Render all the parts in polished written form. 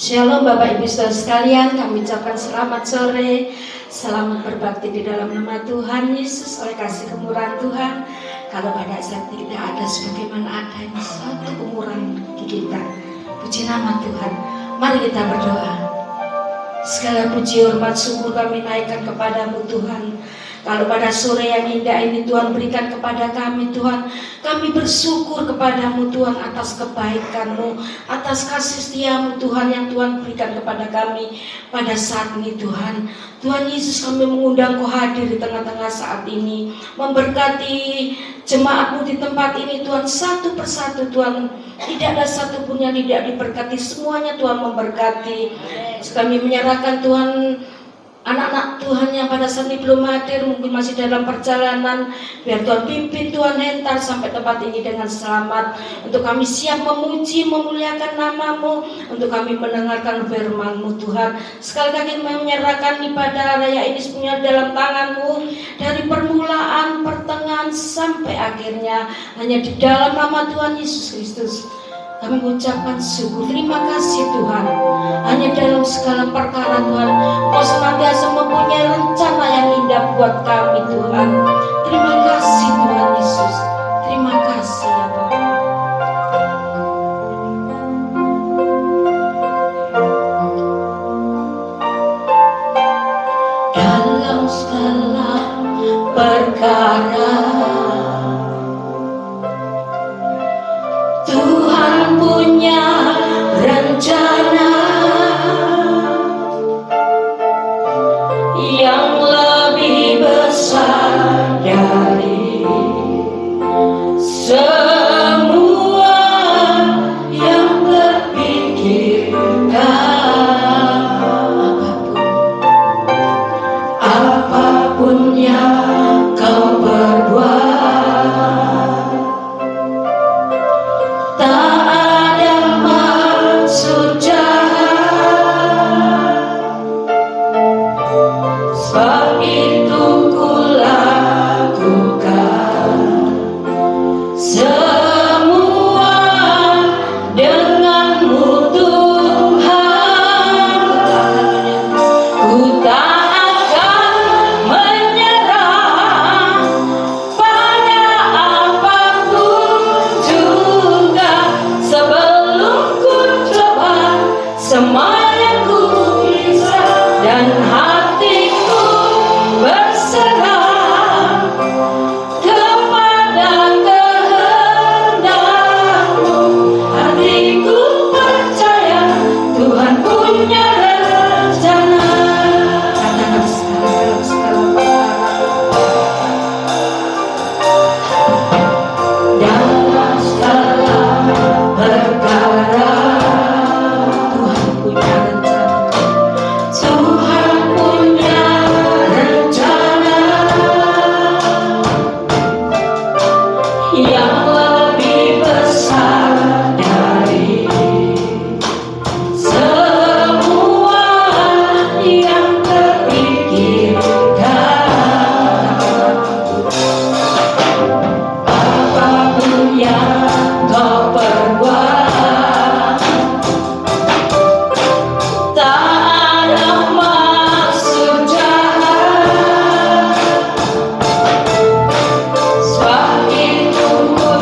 Shalom Bapak Ibu Saudara sekalian, kami ucapkan selamat sore. Selamat berbakti di dalam nama Tuhan Yesus oleh kasih kemurahan Tuhan. Kalau pada saat tidak ada sebagaimana adanya satu kemurahan di kita. Puji nama Tuhan. Mari kita berdoa. Segala puji hormat syukur kami naikkan kepadamu Tuhan. Kalau pada sore yang indah ini Tuhan berikan kepada kami Tuhan, kami bersyukur kepadamu Tuhan atas kebaikan-Mu, atas kasih setia-Mu Tuhan yang Tuhan berikan kepada kami pada saat ini Tuhan. Tuhan Yesus, kami mengundang Kau hadir di tengah-tengah saat ini, memberkati jemaat-Mu di tempat ini Tuhan, satu persatu Tuhan. Tidak ada satupun yang tidak diberkati, semuanya Tuhan memberkati. Kami menyerahkan Tuhan anak-anak Tuhan yang pada saat ini belum hadir, mungkin masih dalam perjalanan. Biar Tuhan pimpin, Tuhan hentar sampai tempat ini dengan selamat. Untuk kami siap memuji, memuliakan nama-Mu, untuk kami mendengarkan firman-Mu Tuhan. Sekali lagi menyerahkan ibadah raya ini semuanya dalam tangan-Mu, dari permulaan, pertengahan sampai akhirnya, hanya di dalam nama Tuhan Yesus Kristus kami mengucapkan syukur. Terima kasih Tuhan. Hanya dalam segala perkara Tuhan, Kau senantiasa mempunyai rencana yang indah buat kami Tuhan. Terima kasih Tuhan Yesus. Terima kasih ya Bapa. Dalam segala perkara Tuhan punya rencana yang lebih besar dari semua yang terpikirkan. Apapun yang Kau berbuat, tak ada maksud jahat. Sebab itu ku lakukan semua denganmu Tuhan. Ku tak akan menyerah pada apapun juga, sebelum ku coba semua yang ku bisa dan hatiku berserah kepada kehendak-Mu. Hatiku percaya Tuhan punya rencana. Katakan segala dalam segala perkara Tuhan punya rencana. Tuhan punya rencana yang lebih besar dari semua yang terpikirkan. Apapun yang Kau perbuat, tak ada maksud jahat. Sebab itu ku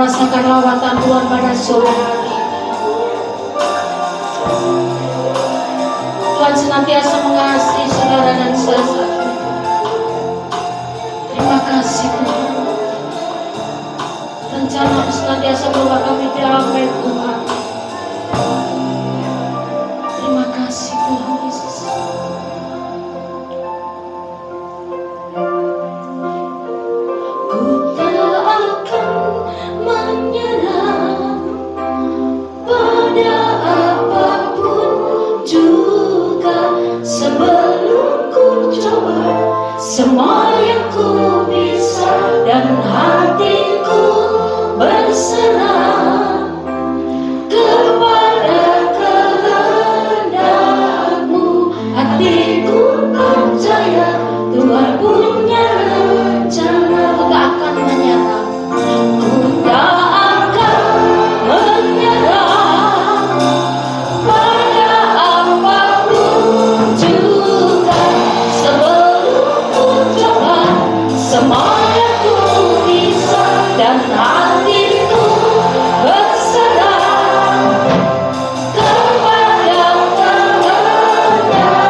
merasakan lawatan Tuhan pada sore hari. Tuhan senantiasa mengasihi saudara dan saya. Terima kasih Tuhan. Rencana senantiasa membawa kami damai Tuhan. Terima kasih Tuhan Yesus. Ku tak akan menyerah pada apapun juga sebelum ku coba semua yang ku bisa dan hatiku berserah kepada kehendakmu. Hatiku percaya Tuhan punya rencana. Ku tak akan menyerah. Ku tak akan menyerah pada apapun juga sebelum ku coba semua yang ku bisa dan hatiku berserah kepada kehendakmu.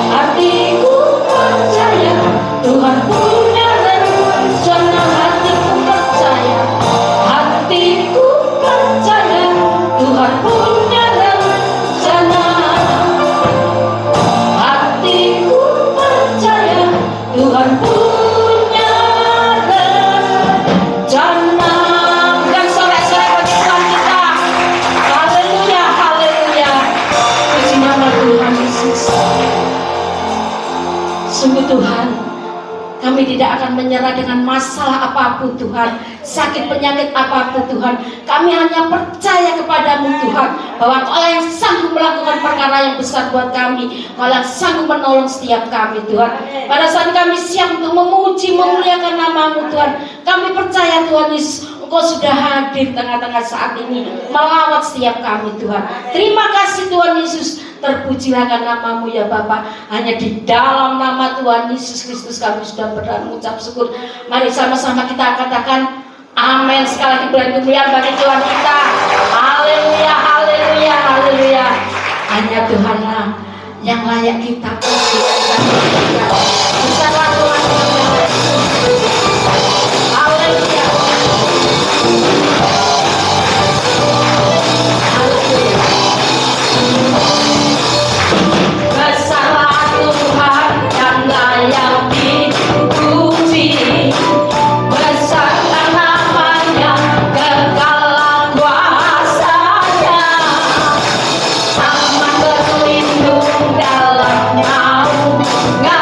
Hatiku percaya Tuhan punya rencana. Hatiku percaya, hatiku percaya Tuhan punya rencana. Hatiku percaya Tuhan punya rencana. Bukan sore-sore bagi Tuhan kita. Haleluya, haleluya. Puji nama Tuhan Yesus. Sungguh Tuhan, kami tidak akan menyerah dengan masalah apapun Tuhan, sakit penyakit apapun Tuhan. Kami hanya percaya kepadamu Tuhan, bahwa Kau yang sanggup melakukan perkara yang besar buat kami. Kau yang sanggup menolong setiap kami Tuhan. Pada saat kami siap untuk memuji, memuliakan namamu Tuhan, kami percaya Tuhan Yesus, Engkau sudah hadir tengah-tengah saat ini, melawat setiap kami Tuhan. Terima kasih Tuhan Yesus. Terpujilah namamu ya Bapa. Hanya di dalam nama Tuhan Yesus Kristus kami sudah berdoa mengucap syukur. Mari sama-sama kita katakan amin. Sekali lagi beri kemuliaan bagi Tuhan kita. Haleluya, haleluya, haleluya. Hanya Tuhanlah yang layak kita puji. Besarlah Tuhan. Haleluya. Besarlah Tuhan yang layak dipuji. Besarlah namanya, kekalah kuasanya. Aman berlindung dalam naungannya.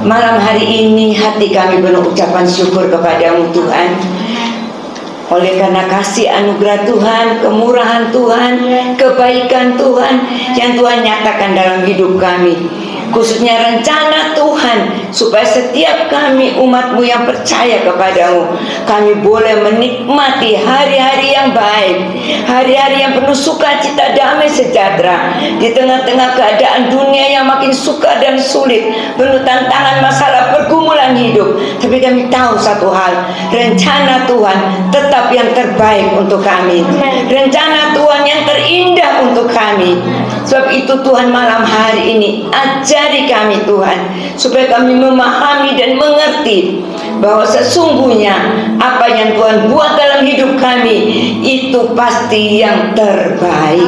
Malam hari ini hati kami penuh ucapan syukur kepadamu Tuhan. Oleh karena kasih anugerah Tuhan, kemurahan Tuhan, kebaikan Tuhan yang Tuhan nyatakan dalam hidup kami, khususnya rencana Tuhan supaya setiap kami umat-Mu yang percaya kepadamu, kami boleh menikmati hari-hari yang baik, hari-hari yang penuh sukacita, damai, sejahtera di tengah-tengah keadaan dunia yang makin sukar dan sulit, penuh tantangan, masalah, pergumulan hidup. Tapi kami tahu satu hal, rencana Tuhan tetap yang terbaik untuk kami, rencana Tuhan yang terindah untuk kami. Sebab itu Tuhan, malam hari ini ajari kami Tuhan, supaya kami memahami dan mengerti bahwa sesungguhnya apa yang Tuhan buat dalam hidup kami itu pasti yang terbaik.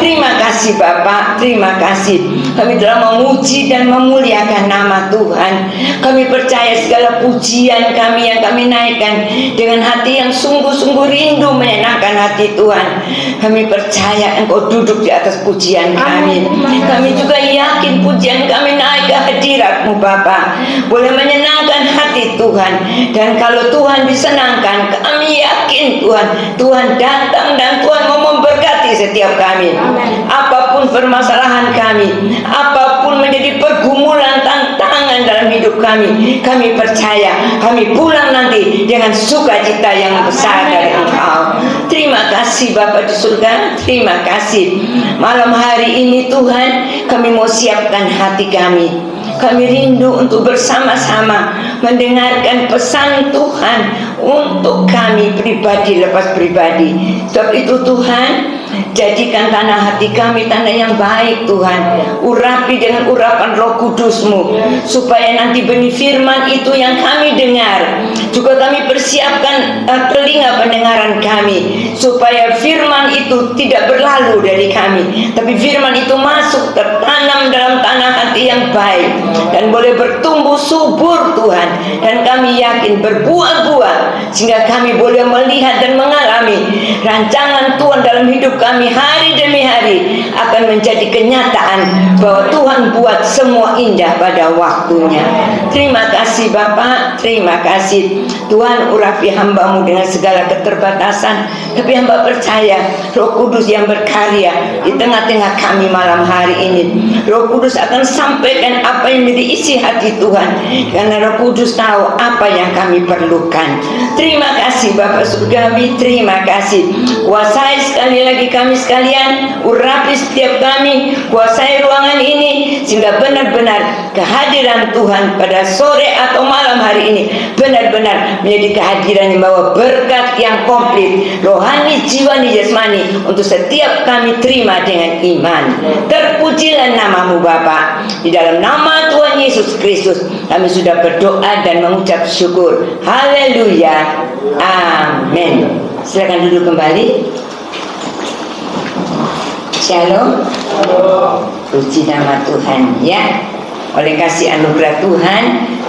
Terima kasih Bapak, terima kasih. Kami telah memuji dan memuliakan nama Tuhan. Kami percaya segala pujian kami yang kami naikkan dengan hati yang sungguh-sungguh rindu menyenangkan hati Tuhan. Kami percaya Engkau duduk di atas pujian kami. Kami juga yakin pujian kami naik ke hadirat-Mu Bapa boleh menyenangkan hati Tuhan. Dan kalau Tuhan disenangkan, kami yakin Tuhan datang dan Tuhan mau memberkati setiap kami. Apapun permasalahan kami, apapun menjadi pergumulan, tantangan dalam hidup kami, kami percaya kami pulang nanti dengan sukacita yang besar dari Engkau. Terima kasih Bapa di surga, terima kasih. Malam hari ini Tuhan, kami mau siapkan hati kami. Kami rindu untuk bersama-sama mendengarkan pesan Tuhan untuk kami pribadi lepas pribadi. Sebab itu Tuhan, jadikan tanah hati kami tanah yang baik Tuhan. Urapi dengan urapan Roh Kudus-Mu, supaya nanti benih firman itu yang kami dengar, juga kami persiapkan telinga pendengaran kami, supaya firman itu tidak berlalu dari kami, tapi firman itu masuk tertanam dalam tanah hati yang baik dan boleh bertumbuh subur Tuhan. Dan kami yakin berbuah-buah, sehingga kami boleh melihat dan mengalami rancangan Tuhan dalam hidup kami hari demi hari akan menjadi kenyataan bahwa Tuhan buat semua indah pada waktunya. Terima kasih Bapak, terima kasih Tuhan. Urapi hamba-Mu dengan segala keterbatasan, tapi hamba percaya Roh Kudus yang berkarya di tengah-tengah kami malam hari ini. Roh Kudus akan sampaikan apa yang menjadi isi hati Tuhan, karena Roh Kudus tahu apa yang kami perlukan. Terima kasih Bapak Surgawi, terima kasih. Kuasai sekali lagi kami sekalian, urapi setiap kami, kuasai ruangan ini, sehingga benar-benar kehadiran Tuhan pada sore atau malam hari ini benar-benar menjadi kehadiran yang bawa berkat yang komplit, rohani, jiwani, jasmani, untuk setiap kami terima dengan iman. Terpujilah nama-Mu Bapa. Di dalam nama Tuhan Yesus Kristus kami sudah berdoa dan mengucap syukur. Haleluya, amin. Silakan duduk kembali. Shalom. Puji nama Tuhan ya. Oleh kasih anugerah Tuhan,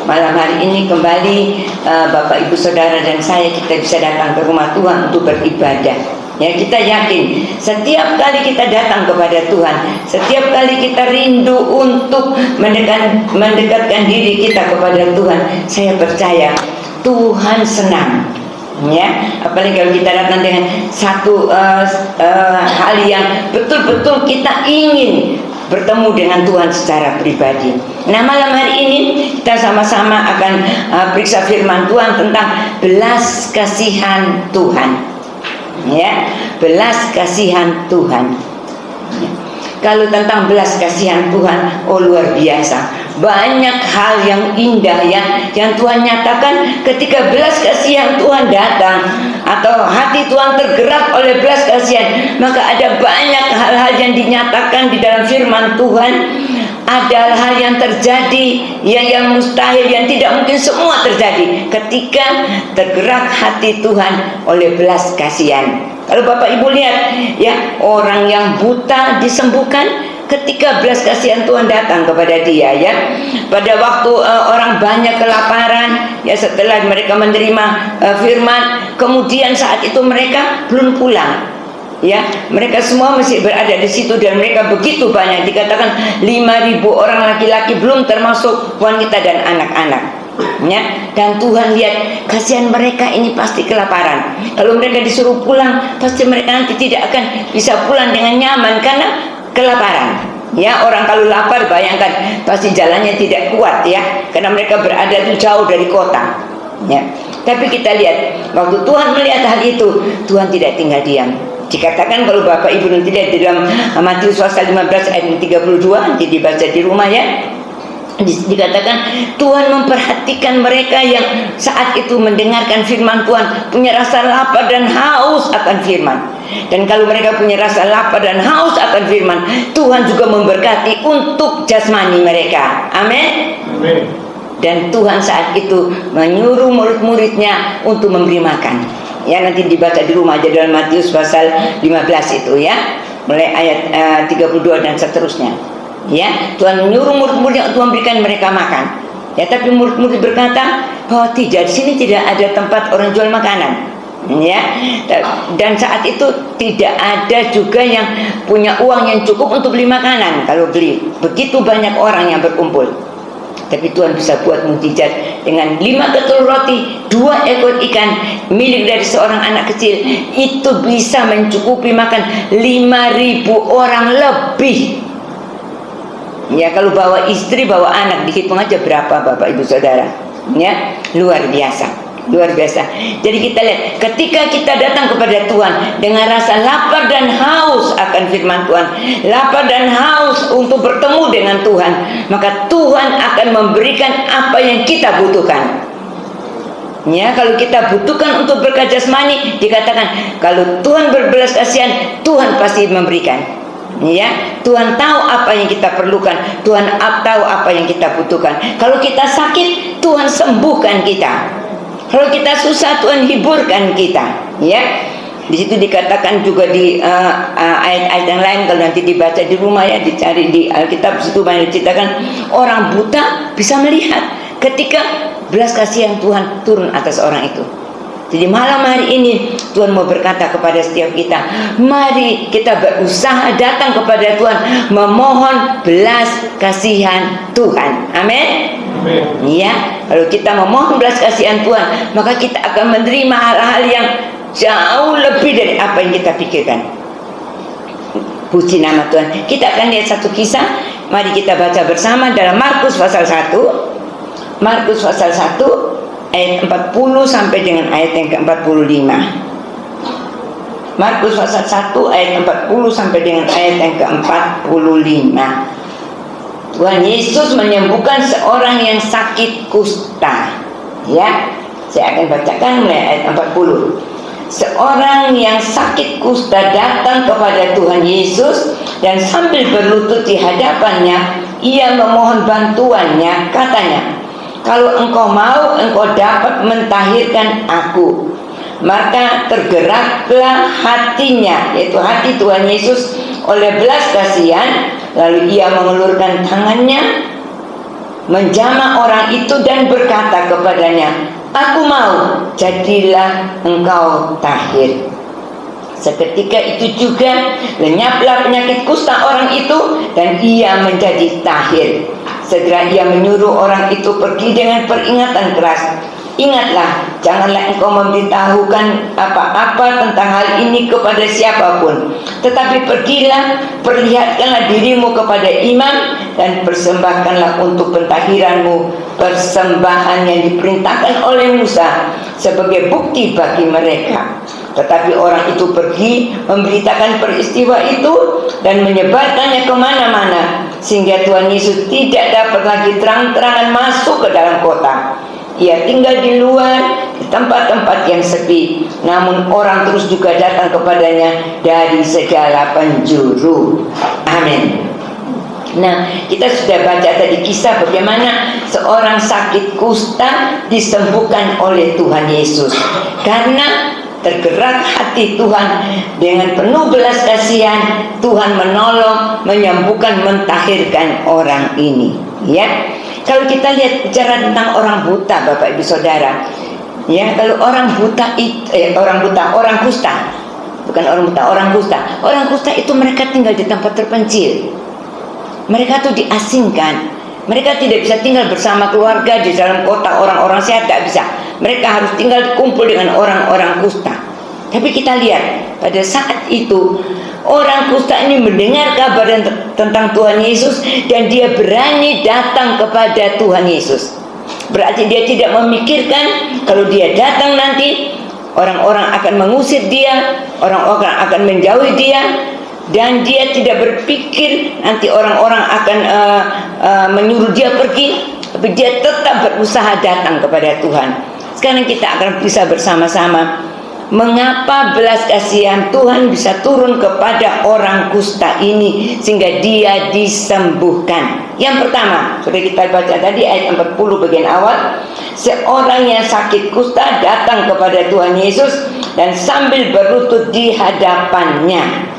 malam hari ini kembali Bapak Ibu Saudara dan saya, kita bisa datang ke rumah Tuhan untuk beribadah. Ya, kita yakin setiap kali kita datang kepada Tuhan, setiap kali kita rindu untuk mendekatkan diri kita kepada Tuhan, saya percaya Tuhan senang. Ya, apalagi kalau kita datang dengan satu hal yang betul-betul kita ingin bertemu dengan Tuhan secara pribadi. Nah, malam hari ini kita sama-sama akan periksa firman Tuhan tentang belas kasihan Tuhan. Ya, belas kasihan Tuhan. Kalau tentang belas kasihan Tuhan, oh luar biasa. Banyak hal yang indah yang Tuhan nyatakan ketika belas kasihan Tuhan datang, atau hati Tuhan tergerak oleh belas kasihan, maka ada banyak hal-hal yang dinyatakan di dalam firman Tuhan. Ada hal yang terjadi yang mustahil, yang tidak mungkin semua terjadi ketika tergerak hati Tuhan oleh belas kasihan. Kalau Bapak Ibu lihat ya, orang yang buta disembuhkan ketika belas kasihan Tuhan datang kepada dia ya. Pada waktu orang banyak kelaparan ya, setelah mereka menerima firman, kemudian saat itu mereka belum pulang. ya, mereka semua masih berada di situ dan mereka begitu banyak, dikatakan 5.000 orang laki-laki, belum termasuk wanita dan anak-anak. Ya, dan Tuhan lihat kasihan mereka ini pasti kelaparan. Kalau mereka disuruh pulang, pasti mereka nanti tidak akan bisa pulang dengan nyaman karena kelaparan. Ya, orang kalau lapar bayangkan pasti jalannya tidak kuat ya, karena mereka berada di jauh dari kota. Ya, tapi kita lihat waktu Tuhan melihat hal itu, Tuhan tidak tinggal diam. Dikatakan kalau Bapak Ibu nanti lihat di dalam Matius pasal 15 ayat 32, nanti dibaca di rumah ya. Dikatakan Tuhan memperhatikan mereka yang saat itu mendengarkan firman Tuhan, punya rasa lapar dan haus akan firman. Dan kalau mereka punya rasa lapar dan haus akan firman, Tuhan juga memberkati untuk jasmani mereka. Amin. Amin. Dan Tuhan saat itu menyuruh murid-muridnya untuk memberi makan. Ya, nanti dibaca di rumah aja dalam Matius pasal 15 itu ya, mulai ayat 32 dan seterusnya. Ya, Tuhan menyuruh murid-muridnya untuk memberikan mereka makan. Ya, tapi murid-murid berkata bahwa tidak, di sini tidak ada tempat orang jual makanan. Ya, dan saat itu tidak ada juga yang punya uang yang cukup untuk beli makanan. Kalau beli, begitu banyak orang yang berkumpul. Tapi Tuhan bisa buat mukjizat dengan 5 ketul roti, 2 ekor ikan milik dari seorang anak kecil. Itu bisa mencukupi makan 5.000 orang lebih. Ya, kalau bawa istri, bawa anak, dihitung aja berapa Bapak Ibu Saudara. Ya, luar biasa. Luar biasa. Jadi kita lihat, ketika kita datang kepada Tuhan dengan rasa lapar dan haus akan firman Tuhan, lapar dan haus untuk bertemu dengan Tuhan, maka Tuhan akan memberikan apa yang kita butuhkan. Ya, kalau kita butuhkan untuk berkat jasmani, dikatakan kalau Tuhan berbelas kasihan, Tuhan pasti memberikan. Ya, Tuhan tahu apa yang kita perlukan, Tuhan tahu apa yang kita butuhkan. Kalau kita sakit, Tuhan sembuhkan kita. Kalau kita susah, Tuhan hiburkan kita. Ya, di situ dikatakan juga di ayat-ayat yang lain, kalau nanti dibaca di rumah ya, dicari di Alkitab, situ banyak diceritakan orang buta bisa melihat ketika belas kasihan Tuhan turun atas orang itu. Jadi malam hari ini Tuhan mau berkata kepada setiap kita, mari kita berusaha datang kepada Tuhan, memohon belas kasihan Tuhan. Amin. Ya, kalau kita memohon belas kasihan Tuhan, maka kita akan menerima hal-hal yang jauh lebih dari apa yang kita pikirkan. Puji nama Tuhan. Kita akan lihat satu kisah. Mari kita baca bersama dalam Markus pasal 1. Markus pasal 1 ayat 40 sampai dengan ayat yang ke-45. Markus pasal 1 ayat 40 sampai dengan ayat yang ke-45. Tuhan Yesus menyembuhkan seorang yang sakit kusta. Ya, saya akan bacakan mulai ayat 40. Seorang yang sakit kusta datang kepada Tuhan Yesus dan sambil berlutut di hadapannya, ia memohon bantuannya. Katanya, kalau engkau mau, engkau dapat mentahirkan aku. Maka tergeraklah hatinya, yaitu hati Tuhan Yesus, oleh belas kasihan. Lalu ia mengulurkan tangannya, menjamah orang itu dan berkata kepadanya, aku mau, jadilah engkau tahir. Seketika itu juga lenyaplah penyakit kusta orang itu dan ia menjadi tahir. Segera ia menyuruh orang itu pergi dengan peringatan keras. Ingatlah, janganlah engkau memberitahukan apa-apa tentang hal ini kepada siapapun. Tetapi pergilah, perlihatkanlah dirimu kepada imam dan persembahkanlah untuk pentahiranmu persembahan yang diperintahkan oleh Musa sebagai bukti bagi mereka. Tetapi orang itu pergi memberitakan peristiwa itu dan menyebarkannya kemana-mana, sehingga Tuhan Yesus tidak dapat lagi terang-terangan masuk ke dalam kota. Ia tinggal di luar, di tempat-tempat yang sepi. Namun orang terus juga datang kepadanya dari segala penjuru. Amin. Nah, kita sudah baca tadi kisah bagaimana seorang sakit kusta disembuhkan oleh Tuhan Yesus. Karena tergerak hati Tuhan dengan penuh belas kasihan, Tuhan menolong, menyembuhkan, mentahirkan orang ini. Ya. Kalau kita lihat bicara tentang orang buta, Bapak Ibu Saudara, ya, kalau orang buta orang kusta, bukan orang buta, orang kusta. Orang kusta itu mereka tinggal di tempat terpencil. Mereka tuh diasingkan. Mereka tidak bisa tinggal bersama keluarga di dalam kota orang-orang sehat, tidak bisa. Mereka harus tinggal kumpul dengan orang-orang kusta. Tapi kita lihat pada saat itu orang kusta ini mendengar kabar tentang Tuhan Yesus dan dia berani datang kepada Tuhan Yesus. Berarti dia tidak memikirkan kalau dia datang nanti orang-orang akan mengusir dia, orang-orang akan menjauhi dia, dan dia tidak berpikir nanti orang-orang akan menyuruh dia pergi, tapi dia tetap berusaha datang kepada Tuhan. Sekarang kita akan bisa bersama-sama mengapa belas kasihan Tuhan bisa turun kepada orang kusta ini sehingga dia disembuhkan. Yang pertama, sudah kita baca tadi ayat 40 bagian awal. Seorang yang sakit kusta datang kepada Tuhan Yesus dan sambil berlutut di hadapannya.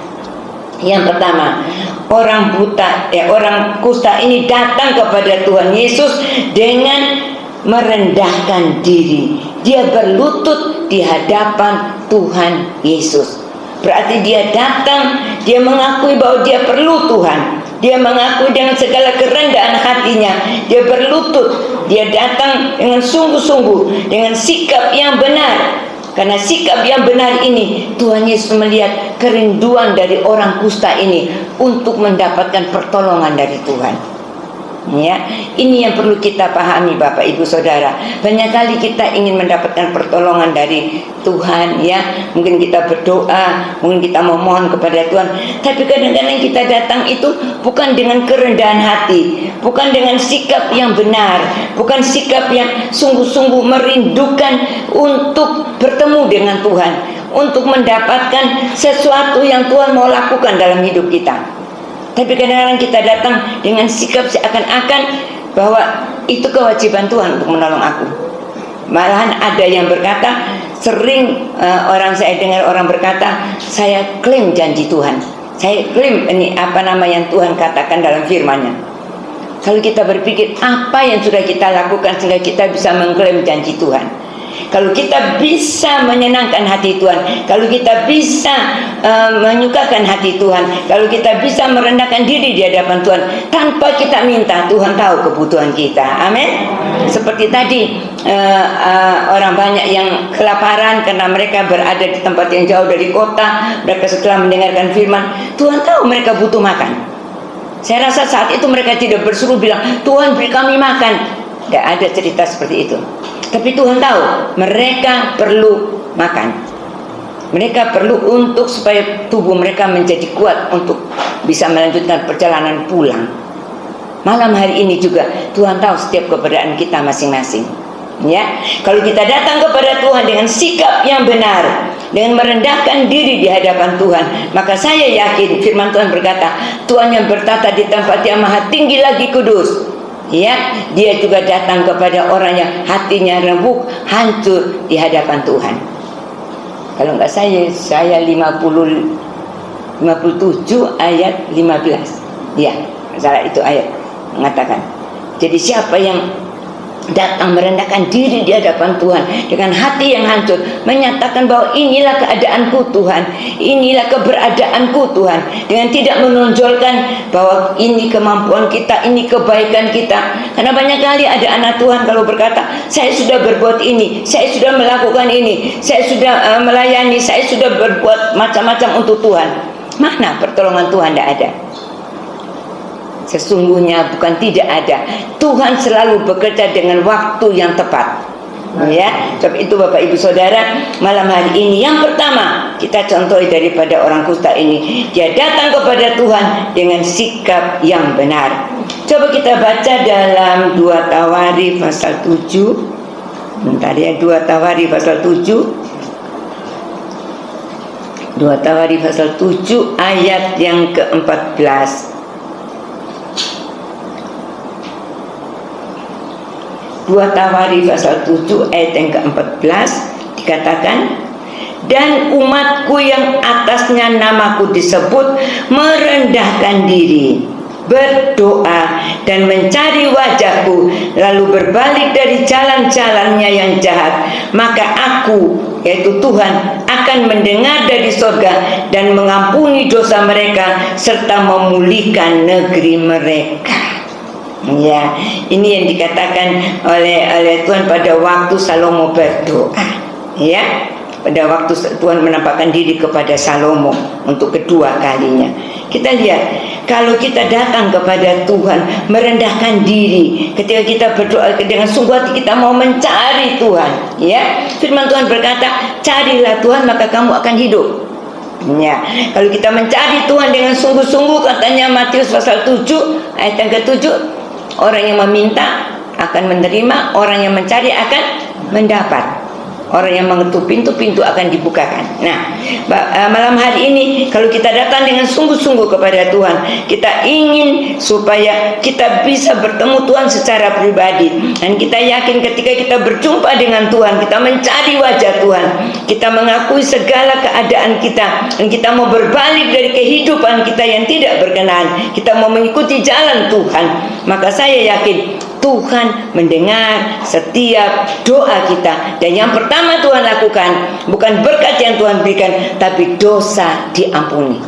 Yang pertama, orang kusta ini datang kepada Tuhan Yesus dengan merendahkan diri. Dia berlutut di hadapan Tuhan Yesus. Berarti dia datang, dia mengakui bahwa dia perlu Tuhan. Dia mengakui dengan segala kerendahan hatinya. Dia berlutut, dia datang dengan sungguh-sungguh, dengan sikap yang benar. Karena sikap yang benar ini, Tuhan Yesus melihat kerinduan dari orang kusta ini untuk mendapatkan pertolongan dari Tuhan. Ya, ini yang perlu kita pahami Bapak Ibu Saudara. Banyak kali kita ingin mendapatkan pertolongan dari Tuhan, ya. Mungkin kita berdoa, mungkin kita memohon kepada Tuhan, tapi kadang-kadang kita datang itu bukan dengan kerendahan hati, bukan dengan sikap yang benar, bukan sikap yang sungguh-sungguh merindukan untuk bertemu dengan Tuhan, untuk mendapatkan sesuatu yang Tuhan mau lakukan dalam hidup kita. Tapi kadang-kadang kita datang dengan sikap seakan-akan bahwa itu kewajiban Tuhan untuk menolong aku. Malahan ada yang berkata, sering saya dengar orang berkata, saya klaim janji Tuhan, saya klaim ini yang Tuhan katakan dalam firman-Nya. Kalau kita berpikir apa yang sudah kita lakukan sehingga kita bisa mengklaim janji Tuhan. Kalau kita bisa menyenangkan hati Tuhan, kalau kita bisa menyukakan hati Tuhan, kalau kita bisa merendahkan diri di hadapan Tuhan tanpa kita minta, Tuhan tahu kebutuhan kita. Amin. Seperti tadi orang banyak yang kelaparan karena mereka berada di tempat yang jauh dari kota. Mereka setelah mendengarkan firman, Tuhan tahu mereka butuh makan. Saya rasa saat itu mereka tidak berseru bilang, Tuhan beri kami makan. Tidak ada cerita seperti itu. Tapi Tuhan tahu mereka perlu makan. Mereka perlu untuk supaya tubuh mereka menjadi kuat untuk bisa melanjutkan perjalanan pulang. Malam hari ini juga Tuhan tahu setiap keberadaan kita masing-masing. Ya, kalau kita datang kepada Tuhan dengan sikap yang benar, dengan merendahkan diri di hadapan Tuhan, maka saya yakin firman Tuhan berkata, Tuhan yang bertata di tempat yang maha tinggi lagi kudus. Ya, dia juga datang kepada orang yang hatinya remuk, hancur di hadapan Tuhan. Kalau enggak saya 57 ayat 15. Ya, salah itu ayat mengatakan. Jadi siapa yang datang merendahkan diri di hadapan Tuhan dengan hati yang hancur, menyatakan bahwa inilah keadaanku Tuhan, inilah keberadaanku Tuhan, dengan tidak menonjolkan bahwa ini kemampuan kita, ini kebaikan kita. Karena banyak kali ada anak Tuhan kalau berkata, saya sudah berbuat ini, saya sudah melakukan ini, saya sudah melayani, saya sudah berbuat macam-macam untuk Tuhan. Mana pertolongan Tuhan? Tidak ada. Sesungguhnya bukan tidak ada. Tuhan selalu bekerja dengan waktu yang tepat. Ya, sebab itu Bapak Ibu Saudara, malam hari ini yang pertama kita contohi daripada orang kusta ini, dia datang kepada Tuhan dengan sikap yang benar. Coba kita baca dalam 2 Tawari pasal 7. Bentar ya, 2 Tawari pasal 7. 2 Tawari pasal 7 ayat yang ke-14. 2 Tawari pasal 7 ayat yang ke-14 dikatakan, dan umatku yang atasnya namaku disebut merendahkan diri, berdoa dan mencari wajahku, lalu berbalik dari jalan-jalannya yang jahat, maka aku, yaitu Tuhan, akan mendengar dari surga dan mengampuni dosa mereka serta memulihkan negeri mereka. Ya, ini yang dikatakan oleh Tuhan pada waktu Salomo berdoa. Ya, pada waktu Tuhan menampakkan diri kepada Salomo untuk kedua kalinya. Kita lihat, kalau kita datang kepada Tuhan, merendahkan diri, ketika kita berdoa dengan sungguh hati, kita mau mencari Tuhan. Ya, firman Tuhan berkata, carilah Tuhan maka kamu akan hidup. Ya, kalau kita mencari Tuhan dengan sungguh-sungguh, katanya Matius pasal 7 ayat yang ke-7, orang yang meminta akan menerima, orang yang mencari akan mendapat, orang yang mengetuk pintu akan dibukakan. Nah, malam hari ini kalau kita datang dengan sungguh-sungguh kepada Tuhan, kita ingin supaya kita bisa bertemu Tuhan secara pribadi, dan kita yakin ketika kita berjumpa dengan Tuhan, kita mencari wajah Tuhan, kita mengakui segala keadaan kita, dan kita mau berbalik dari kehidupan kita yang tidak berkenan, kita mau mengikuti jalan Tuhan, maka saya yakin Tuhan mendengar setiap doa kita. Dan yang pertama Tuhan lakukan, bukan berkat yang Tuhan berikan, tapi dosa diampuni.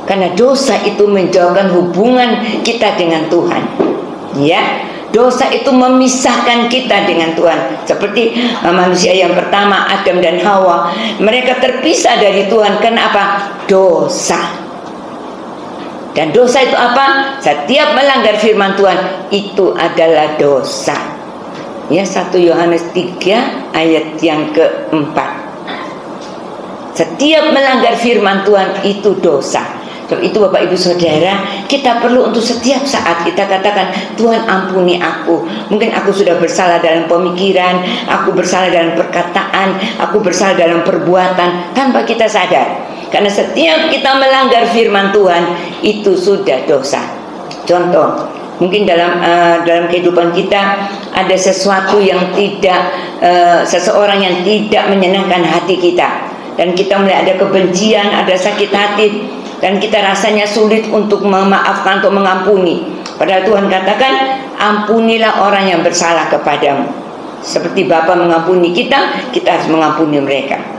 Karena dosa itu menjauhkan hubungan kita dengan Tuhan. Ya, dosa itu memisahkan kita dengan Tuhan. Seperti manusia yang pertama, Adam dan Hawa, mereka terpisah dari Tuhan. Kenapa? Dosa. Dan dosa itu apa? Setiap melanggar firman Tuhan itu adalah dosa. Ya, 1 Yohanes 3 ayat yang keempat. Setiap melanggar firman Tuhan itu dosa. Sebab itu Bapak Ibu Saudara, kita perlu untuk setiap saat kita katakan, Tuhan ampuni aku. Mungkin aku sudah bersalah dalam pemikiran, aku bersalah dalam perkataan, aku bersalah dalam perbuatan, tanpa kita sadar. Karena setiap kita melanggar firman Tuhan itu sudah dosa. Contoh, mungkin dalam kehidupan kita ada sesuatu yang tidak, seseorang yang tidak menyenangkan hati kita, dan kita mulai ada kebencian, ada sakit hati, dan kita rasanya sulit untuk memaafkan, untuk mengampuni. Padahal Tuhan katakan, ampunilah orang yang bersalah kepadamu. Seperti Bapa mengampuni kita, kita harus mengampuni mereka.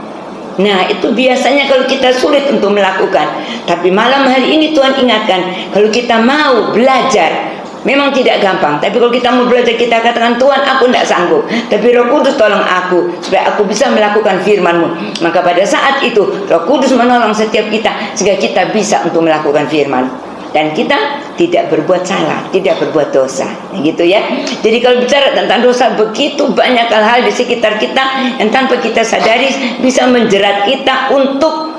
Nah, itu biasanya kalau kita sulit untuk melakukan. Tapi malam hari ini Tuhan ingatkan, kalau kita mau belajar, memang tidak gampang, tapi kalau kita mau belajar, kita katakan, Tuhan aku tidak sanggup, tapi Roh Kudus tolong aku, supaya aku bisa melakukan firman-Mu. Maka pada saat itu Roh Kudus menolong setiap kita, sehingga kita bisa untuk melakukan firman, dan kita tidak berbuat salah, tidak berbuat dosa, gitu ya. Jadi kalau bicara tentang dosa, begitu banyak hal-hal di sekitar kita yang tanpa kita sadari bisa menjerat kita untuk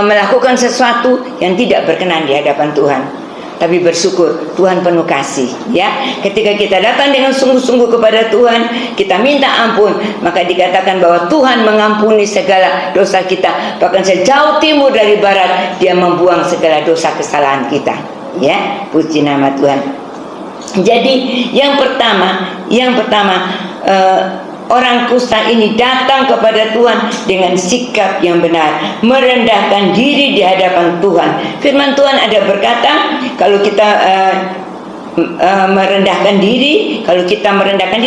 melakukan sesuatu yang tidak berkenan di hadapan Tuhan. Tapi bersyukur Tuhan penuh kasih, ya. Ketika kita datang dengan sungguh-sungguh kepada Tuhan, kita minta ampun, maka dikatakan bahwa Tuhan mengampuni segala dosa kita. Bahkan sejauh timur dari barat, Dia membuang segala dosa kesalahan kita. Ya, puji nama Tuhan. Jadi yang pertama, orang kusta ini datang kepada Tuhan dengan sikap yang benar, merendahkan diri di hadapan Tuhan. Firman Tuhan ada berkata, kalau kita merendahkan diri,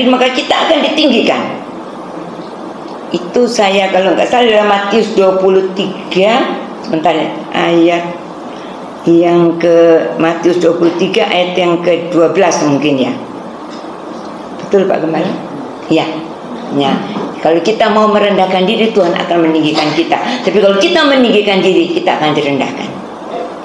maka kita akan ditinggikan. Itu saya kalau nggak salah dalam Matius 23, sebentar ya, ayat yang ke Matius 23 ayat yang ke-12 mungkin ya. Betul Pak Gembala? Ya. Ya, kalau kita mau merendahkan diri, Tuhan akan meninggikan kita. Tapi kalau kita meninggikan diri, kita akan direndahkan.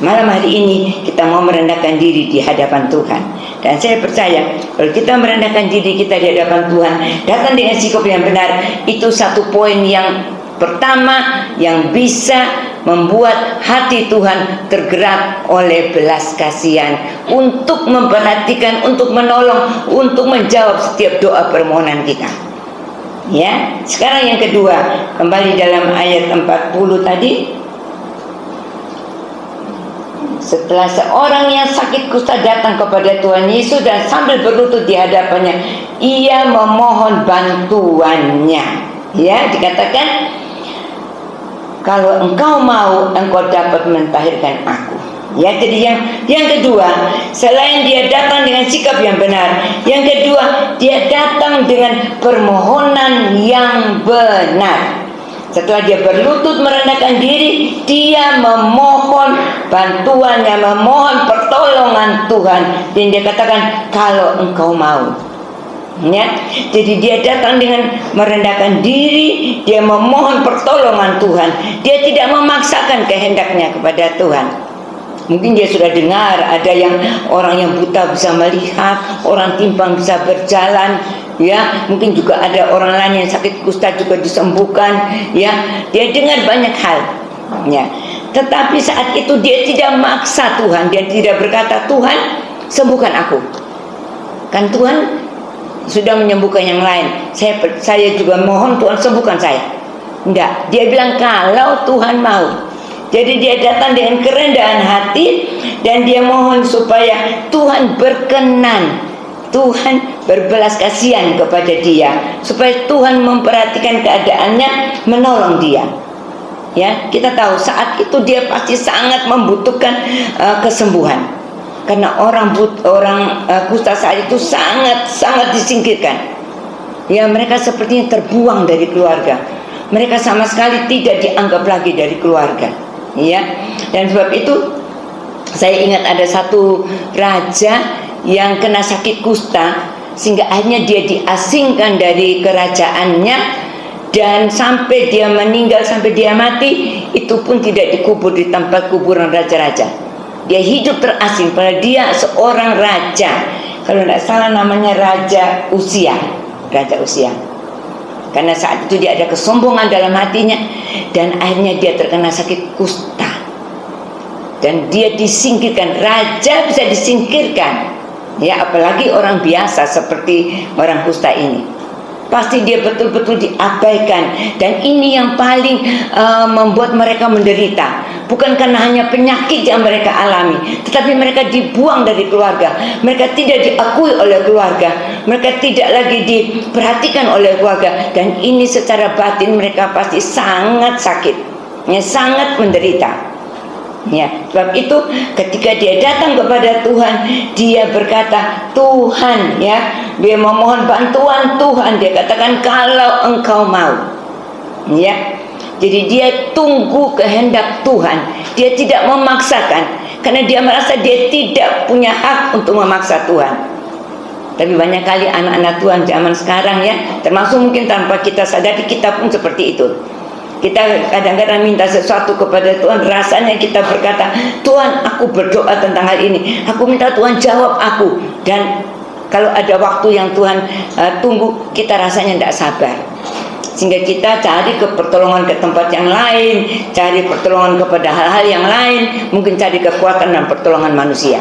Malam hari ini kita mau merendahkan diri di hadapan Tuhan. Dan saya percaya kalau kita merendahkan diri kita di hadapan Tuhan, datang dengan sikap yang benar, itu satu poin yang pertama yang bisa membuat hati Tuhan tergerak oleh belas kasihan, untuk memperhatikan, untuk menolong, untuk menjawab setiap doa permohonan kita. Ya, sekarang yang kedua, kembali dalam ayat 40 tadi. Setelah seorang yang sakit kusta datang kepada Tuhan Yesus dan sambil berlutut di hadapannya, ia memohon bantuannya. Ya, dikatakan, kalau engkau mau, engkau dapat mentahirkan aku. Ya, jadi yang kedua, selain dia datang dengan sikap yang benar, yang kedua dia datang dengan permohonan yang benar. Setelah dia berlutut merendahkan diri, dia memohon bantuannya, memohon pertolongan Tuhan, dan dia katakan kalau engkau mau. Ya, jadi dia datang dengan merendahkan diri, dia memohon pertolongan Tuhan. Dia tidak memaksakan kehendaknya kepada Tuhan. Mungkin dia sudah dengar ada yang orang yang buta bisa melihat, orang timpang bisa berjalan, ya. Mungkin juga ada orang lain yang sakit kusta juga disembuhkan, ya. Dia dengar banyak hal, ya. Tetapi saat itu dia tidak maksa Tuhan, dia tidak berkata, Tuhan sembuhkan aku. Kan Tuhan sudah menyembuhkan yang lain. Saya juga mohon Tuhan sembuhkan saya. Enggak, dia bilang kalau Tuhan mau. Jadi dia datang dengan kerendahan hati dan dia mohon supaya Tuhan berkenan, Tuhan berbelas kasihan kepada dia, supaya Tuhan memperhatikan keadaannya, menolong dia. Ya, kita tahu saat itu dia pasti sangat membutuhkan kesembuhan. Karena orang kusta saat itu sangat disingkirkan. Ya, mereka sepertinya terbuang dari keluarga. Mereka sama sekali tidak dianggap lagi dari keluarga. Ya, dan sebab itu saya ingat ada satu raja yang kena sakit kusta sehingga akhirnya dia diasingkan dari kerajaannya, dan sampai dia meninggal, sampai dia mati, itu pun tidak dikubur di tempat kuburan raja-raja. Dia hidup terasing, padahal dia seorang raja. Kalau tidak salah namanya Raja Usia. Karena saat itu dia ada kesombongan dalam hatinya, dan akhirnya dia terkena sakit kusta. Dan dia disingkirkan. Raja bisa disingkirkan, ya, apalagi orang biasa seperti orang kusta ini. Pasti dia betul-betul diabaikan. Dan ini yang paling membuat mereka menderita. Bukan karena hanya penyakit yang mereka alami, tetapi mereka dibuang dari keluarga. Mereka tidak diakui oleh keluarga. Mereka tidak lagi diperhatikan oleh keluarga. Dan ini secara batin mereka pasti sangat sakit, ya, sangat menderita. Ya, sebab itu ketika dia datang kepada Tuhan, dia berkata, Tuhan, ya, dia memohon bantuan Tuhan. Dia katakan kalau engkau mau, ya. Jadi dia tunggu kehendak Tuhan. Dia tidak memaksakan, karena dia merasa dia tidak punya hak untuk memaksa Tuhan. Tapi banyak kali anak-anak Tuhan zaman sekarang, ya, termasuk mungkin tanpa kita sadari, kita pun seperti itu. Kita kadang-kadang minta sesuatu kepada Tuhan, rasanya kita berkata, Tuhan, aku berdoa tentang hal ini, aku minta Tuhan jawab aku. Dan kalau ada waktu yang Tuhan tunggu, kita rasanya tidak sabar, sehingga kita cari pertolongan ke tempat yang lain, cari pertolongan kepada hal-hal yang lain, mungkin cari kekuatan dan pertolongan manusia.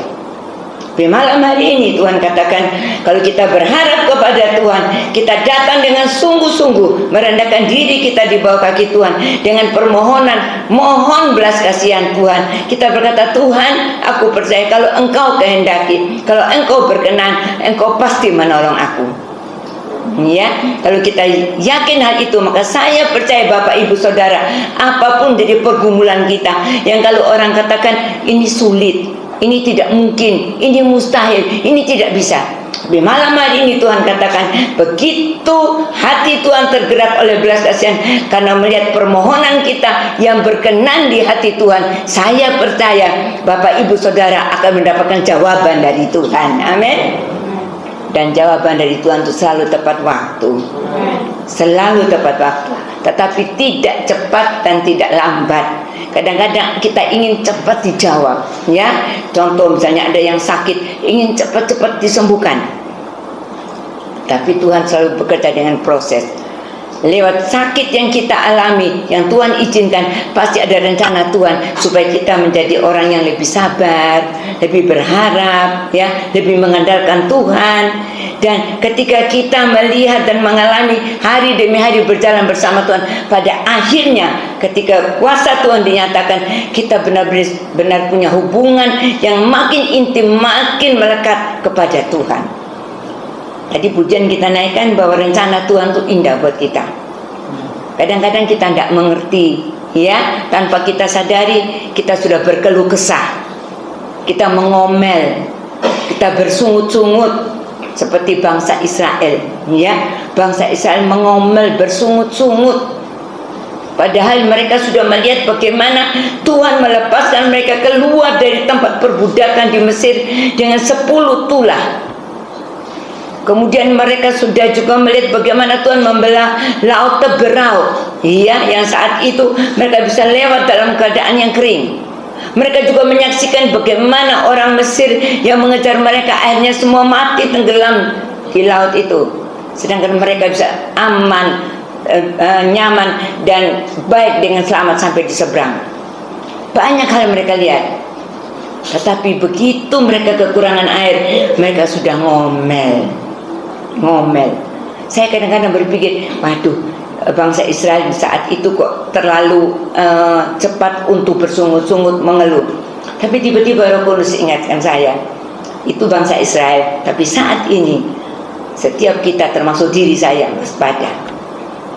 Di malam hari ini Tuhan katakan, kalau kita berharap kepada Tuhan, kita datang dengan sungguh-sungguh, merendahkan diri kita di bawah kaki Tuhan, dengan permohonan, mohon belas kasihan Tuhan. Kita berkata, Tuhan, aku percaya kalau Engkau kehendaki, kalau Engkau berkenan, Engkau pasti menolong aku. Ya, kalau kita yakin hal itu, maka saya percaya Bapak Ibu Saudara, apapun dari pergumulan kita, yang kalau orang katakan ini sulit, ini tidak mungkin, ini mustahil, ini tidak bisa. Di malam hari ini Tuhan katakan, begitu hati Tuhan tergerak oleh belas kasihan karena melihat permohonan kita yang berkenan di hati Tuhan, saya percaya Bapak Ibu Saudara akan mendapatkan jawaban dari Tuhan. Amin. Dan jawaban dari Tuhan itu selalu tepat waktu, selalu tepat waktu, tetapi tidak cepat dan tidak lambat. Kadang-kadang kita ingin cepat dijawab, ya. Contoh misalnya ada yang sakit, ingin cepat-cepat disembuhkan. Tapi Tuhan selalu bekerja dengan proses. Lewat sakit yang kita alami, yang Tuhan izinkan, pasti ada rencana Tuhan supaya kita menjadi orang yang lebih sabar, lebih berharap, ya, lebih mengandalkan Tuhan. Dan ketika kita melihat dan mengalami hari demi hari berjalan bersama Tuhan, pada akhirnya ketika kuasa Tuhan dinyatakan, kita benar-benar punya hubungan yang makin intim, makin melekat kepada Tuhan. Tadi pujian kita naikkan bahwa rencana Tuhan itu indah buat kita. Kadang-kadang kita tidak mengerti, ya, tanpa kita sadari kita sudah berkeluh kesah. kita mengomel, kita bersungut-sungut seperti bangsa Israel, ya. Bangsa Israel mengomel, bersungut-sungut. Padahal mereka sudah melihat bagaimana Tuhan melepaskan mereka keluar dari tempat perbudakan di Mesir dengan 10 tulah. Kemudian mereka sudah juga melihat bagaimana Tuhan membelah laut Teberau, ya, yang saat itu mereka bisa lewat dalam keadaan yang kering. Mereka juga menyaksikan bagaimana orang Mesir yang mengejar mereka akhirnya semua mati tenggelam di laut itu, sedangkan mereka bisa aman, nyaman dan baik dengan selamat sampai di seberang. Banyak hal mereka lihat. Tetapi begitu mereka kekurangan air, mereka sudah ngomel. Saya kadang-kadang berpikir, waduh, bangsa Israel saat itu kok terlalu cepat untuk bersungut-sungut mengeluh. Tapi tiba-tiba Roh Kudus ingatkan saya, itu bangsa Israel. Tapi saat ini setiap kita, termasuk diri saya, waspada.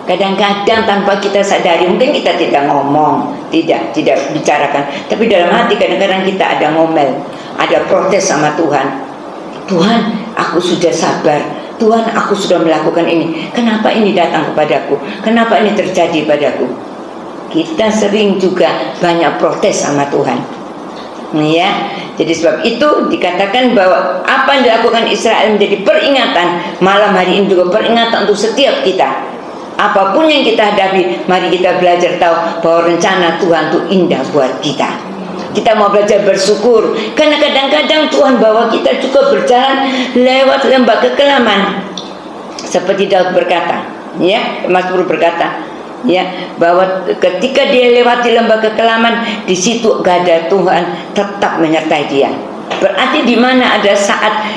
Kadang-kadang tanpa kita sadari, mungkin kita tidak ngomong, tidak bicarakan, tapi dalam hati kadang-kadang kita ada ngomel, ada protes sama Tuhan. Tuhan, aku sudah sabar. Tuhan, aku sudah melakukan ini. Kenapa ini datang kepadaku? Kenapa ini terjadi padaku? Kita sering juga banyak protes sama Tuhan, ya. Jadi sebab itu dikatakan bahwa apa yang dilakukan Israel menjadi peringatan. Malam hari ini juga peringatan untuk setiap kita. Apapun yang kita hadapi, mari kita belajar tahu bahwa rencana Tuhan itu indah buat kita. Kita mau belajar bersyukur, karena kadang-kadang Tuhan bawa kita juga berjalan lewat lembah kekelaman. Seperti Daud berkata, ya, Mazmur berkata, ya, bahwa ketika dia lewati lembah kekelaman, di situ gada Tuhan tetap menyertai dia. Berarti di mana ada saat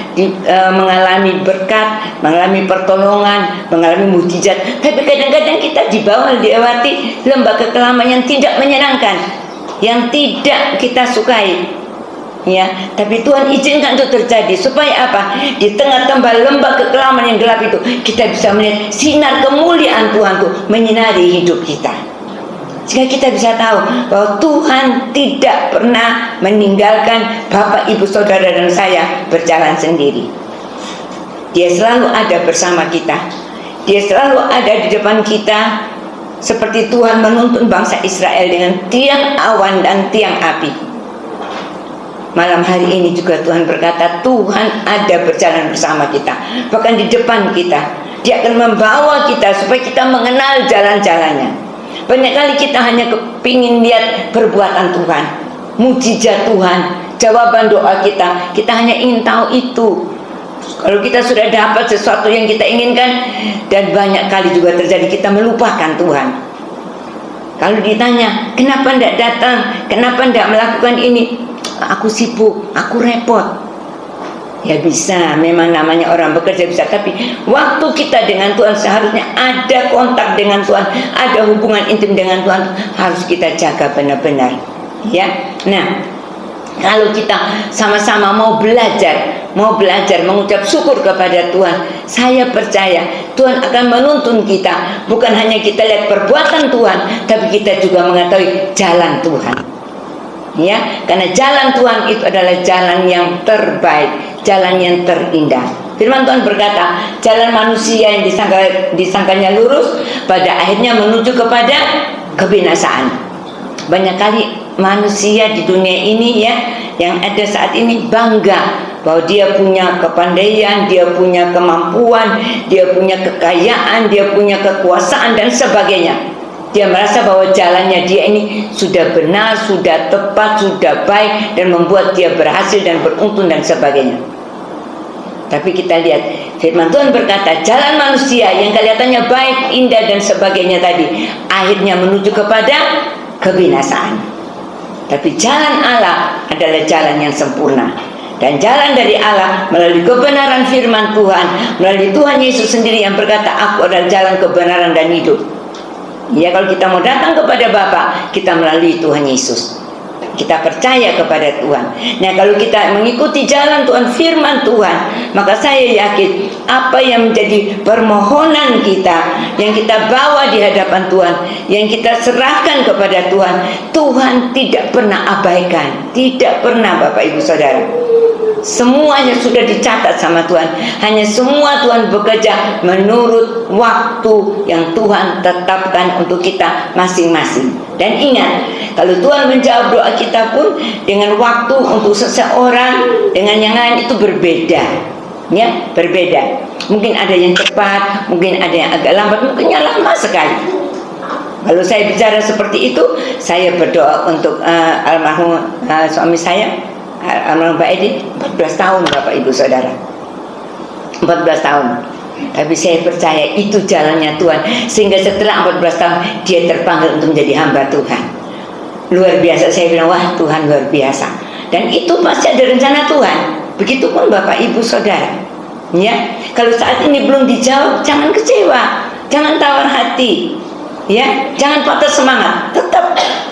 mengalami berkat, mengalami pertolongan, mengalami mukjizat, tapi kadang-kadang kita dibawa lewati lembah kekelaman yang tidak menyenangkan, yang tidak kita sukai, ya. Tapi Tuhan izinkan itu terjadi supaya apa? Di tengah-tengah lembah kekelaman yang gelap itu, kita bisa melihat sinar kemuliaan Tuhan itu menyinari hidup kita. Sehingga kita bisa tahu bahwa Tuhan tidak pernah meninggalkan Bapak, Ibu, Saudara, dan saya berjalan sendiri. Dia selalu ada bersama kita. Dia selalu ada di depan kita, seperti Tuhan menuntun bangsa Israel dengan tiang awan dan tiang api. Malam hari ini juga Tuhan berkata, Tuhan ada berjalan bersama kita, bahkan di depan kita. Dia akan membawa kita supaya kita mengenal jalan-jalannya. Banyak kali kita hanya kepingin lihat perbuatan Tuhan, mukjizat Tuhan, jawaban doa kita. Kita hanya ingin tahu itu. Kalau kita sudah dapat sesuatu yang kita inginkan, dan banyak kali juga terjadi kita melupakan Tuhan. Kalau ditanya, kenapa tidak datang? Kenapa tidak melakukan ini? Aku sibuk, aku repot. Ya bisa, memang namanya orang bekerja bisa. Tapi waktu kita dengan Tuhan seharusnya ada kontak dengan Tuhan, ada hubungan intim dengan Tuhan, harus kita jaga benar-benar, ya. Nah, kalau kita sama-sama mau belajar mengucap syukur kepada Tuhan, saya percaya Tuhan akan menuntun kita. Bukan hanya kita lihat perbuatan Tuhan, tapi kita juga mengetahui jalan Tuhan, ya. Karena jalan Tuhan itu adalah jalan yang terbaik, jalan yang terindah. Firman Tuhan berkata, jalan manusia yang disangkanya lurus, pada akhirnya menuju kepada kebinasaan. Banyak kali manusia di dunia ini, ya, yang ada saat ini bangga bahwa dia punya kepandaian, dia punya kemampuan, dia punya kekayaan, dia punya kekuasaan dan sebagainya. Dia merasa bahwa jalannya dia ini sudah benar, sudah tepat, sudah baik, dan membuat dia berhasil dan beruntung dan sebagainya. Tapi kita lihat firman Tuhan berkata, jalan manusia yang kelihatannya baik, indah dan sebagainya tadi, akhirnya menuju kepada kebinasaan. Tapi jalan Allah adalah jalan yang sempurna. Dan jalan dari Allah melalui kebenaran firman Tuhan, melalui Tuhan Yesus sendiri yang berkata, aku adalah jalan kebenaran dan hidup. Ya, kalau kita mau datang kepada Bapa, kita melalui Tuhan Yesus. kita percaya kepada Tuhan. Nah, kalau kita mengikuti jalan Tuhan, firman Tuhan, maka saya yakin apa yang menjadi permohonan kita, yang kita bawa di hadapan Tuhan, yang kita serahkan kepada Tuhan, Tuhan tidak pernah abaikan. Tidak pernah, Bapak Ibu Saudara. Semuanya sudah dicatat sama Tuhan. Hanya semua Tuhan bekerja menurut waktu yang Tuhan tetapkan untuk kita masing-masing. Dan ingat, kalau Tuhan menjawab doa kita pun dengan waktu untuk seseorang dengan yang lain itu berbeda. Ya, berbeda. Mungkin ada yang cepat, mungkin ada yang agak lambat, mungkin yang lama sekali. Kalau saya bicara seperti itu, saya berdoa untuk almarhum suami saya, almarhum Pak Edi, 14 tahun Bapak Ibu Saudara, 14 tahun. Tapi saya percaya itu jalannya Tuhan, sehingga setelah 14 tahun dia terpanggil untuk menjadi hamba Tuhan. Luar biasa, saya bilang wah Tuhan luar biasa. Dan itu pasti ada rencana Tuhan. Begitupun Bapak Ibu Saudara. Ya, kalau saat ini belum dijawab, jangan kecewa, jangan tawar hati. Ya, jangan patah semangat,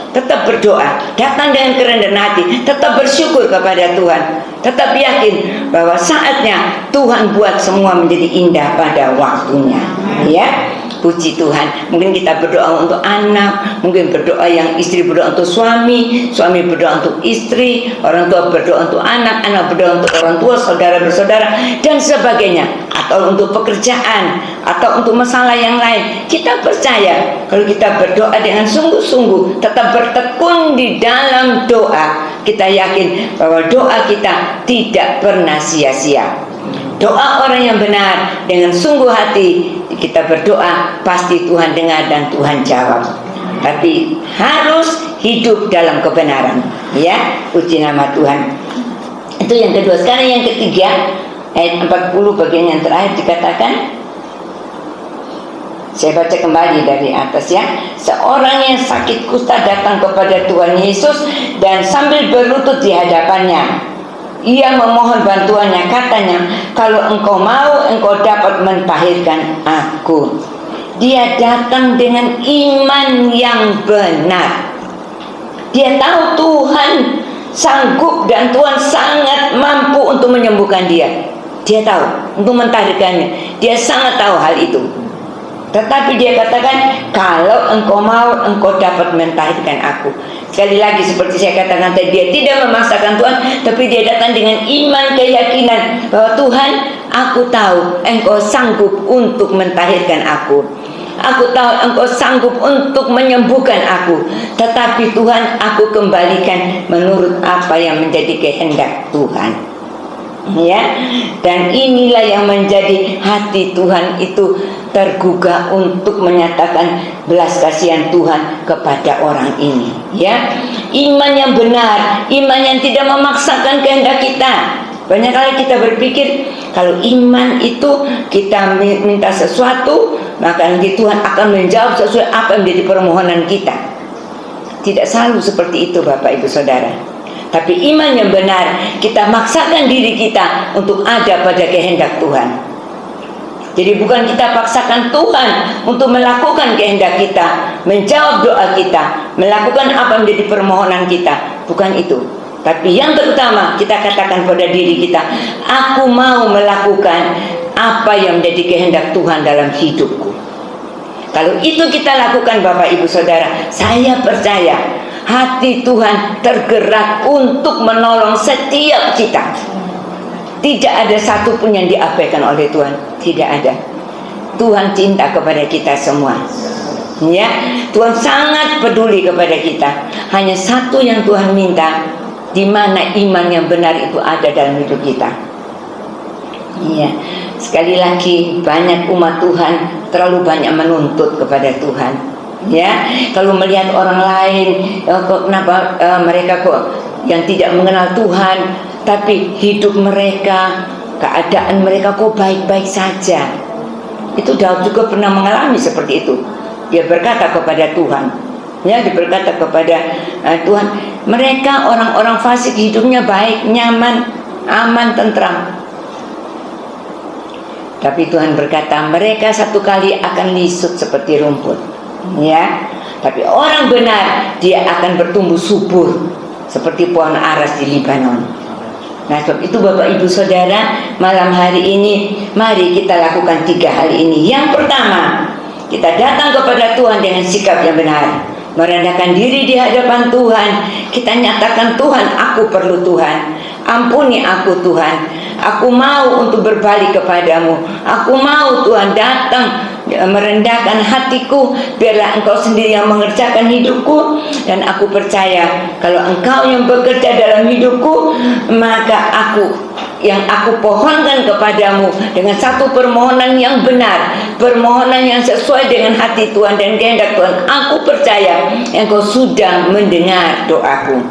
tetap berdoa, datang dengan kerendahan hati, tetap bersyukur kepada Tuhan, tetap yakin bahwa saatnya Tuhan buat semua menjadi indah pada waktunya. Ya, puji Tuhan. Mungkin kita berdoa untuk anak, mungkin berdoa yang istri berdoa untuk suami, suami berdoa untuk istri, orang tua berdoa untuk anak, anak berdoa untuk orang tua, saudara bersaudara, dan sebagainya. Atau untuk pekerjaan, atau untuk masalah yang lain. Kita percaya kalau kita berdoa dengan sungguh-sungguh, tetap bertekun di dalam doa, kita yakin bahwa doa kita tidak pernah sia-sia. Doa orang yang benar dengan sungguh hati kita berdoa, pasti Tuhan dengar dan Tuhan jawab. Tapi harus hidup dalam kebenaran. Ya, puji nama Tuhan. Itu yang kedua. Sekarang yang ketiga, ayat 40 bagian yang terakhir dikatakan, saya baca kembali dari atas ya. Seorang yang sakit kusta datang kepada Tuhan Yesus dan sambil berlutut di hadapannya, ia memohon bantuannya, katanya, kalau engkau mau, engkau dapat mentahirkan aku. Dia datang dengan iman yang benar. Dia tahu Tuhan sanggup dan Tuhan sangat mampu untuk menyembuhkan dia. Dia tahu untuk mentahirkannya. Dia sangat tahu hal itu. Tetapi dia katakan, kalau engkau mau, engkau dapat mentahirkan aku. Sekali lagi seperti saya katakan tadi, dia tidak memaksakan Tuhan, tapi dia datang dengan iman, keyakinan bahwa Tuhan, aku tahu engkau sanggup untuk mentahirkan aku. Aku tahu engkau sanggup untuk menyembuhkan aku. Tetapi Tuhan, aku kembalikan menurut apa yang menjadi kehendak Tuhan. Ya, dan inilah yang menjadi hati Tuhan itu tergugah untuk menyatakan belas kasihan Tuhan kepada orang ini. Ya, iman yang benar, iman yang tidak memaksakan kehendak kita. Banyak kali kita berpikir kalau iman itu kita minta sesuatu, maka nanti Tuhan akan menjawab sesuai apa yang menjadi permohonan kita. Tidak selalu seperti itu Bapak Ibu Saudara. Tapi iman yang benar, kita maksakan diri kita untuk ada pada kehendak Tuhan. Jadi bukan kita paksakan Tuhan untuk melakukan kehendak kita, menjawab doa kita, melakukan apa yang menjadi permohonan kita. Bukan itu. Tapi yang terutama kita katakan pada diri kita, aku mau melakukan apa yang menjadi kehendak Tuhan dalam hidupku. Kalau itu kita lakukan Bapak Ibu Saudara, saya percaya hati Tuhan tergerak untuk menolong setiap kita. Tidak ada satupun yang diabaikan oleh Tuhan. Tidak ada. Tuhan cinta kepada kita semua. Ya, Tuhan sangat peduli kepada kita. Hanya satu yang Tuhan minta, di mana iman yang benar itu ada dalam hidup kita. Iya. Sekali lagi, banyak umat Tuhan terlalu banyak menuntut kepada Tuhan. Ya, kalau melihat orang lain, kenapa mereka kok yang tidak mengenal Tuhan, tapi hidup mereka, keadaan mereka kok baik-baik saja. Itu Daud juga pernah mengalami seperti itu. Dia berkata kepada Tuhan, ya, dia berkata kepada Tuhan, mereka orang-orang fasik hidupnya baik, nyaman, aman, tentram. Tapi Tuhan berkata, mereka satu kali akan lisut seperti rumput. Ya, tapi orang benar dia akan bertumbuh subur. seperti pohon aras di Libanon. Nah, sebab itu Bapak Ibu Saudara, malam hari ini mari kita lakukan 3 hal ini. Yang pertama, kita datang kepada Tuhan dengan sikap yang benar, merendahkan diri di hadapan Tuhan. Kita nyatakan, Tuhan, aku perlu Tuhan, ampuni aku Tuhan, aku mau untuk berbalik kepadamu, aku mau Tuhan datang merendahkan hatiku, biarlah Engkau sendiri yang mengerjakan hidupku. Dan aku percaya kalau Engkau yang bekerja dalam hidupku, maka yang aku pohonkan kepadamu dengan satu permohonan yang benar, permohonan yang sesuai dengan hati Tuhan dan kehendak Tuhan, aku percaya Engkau sudah mendengar doaku,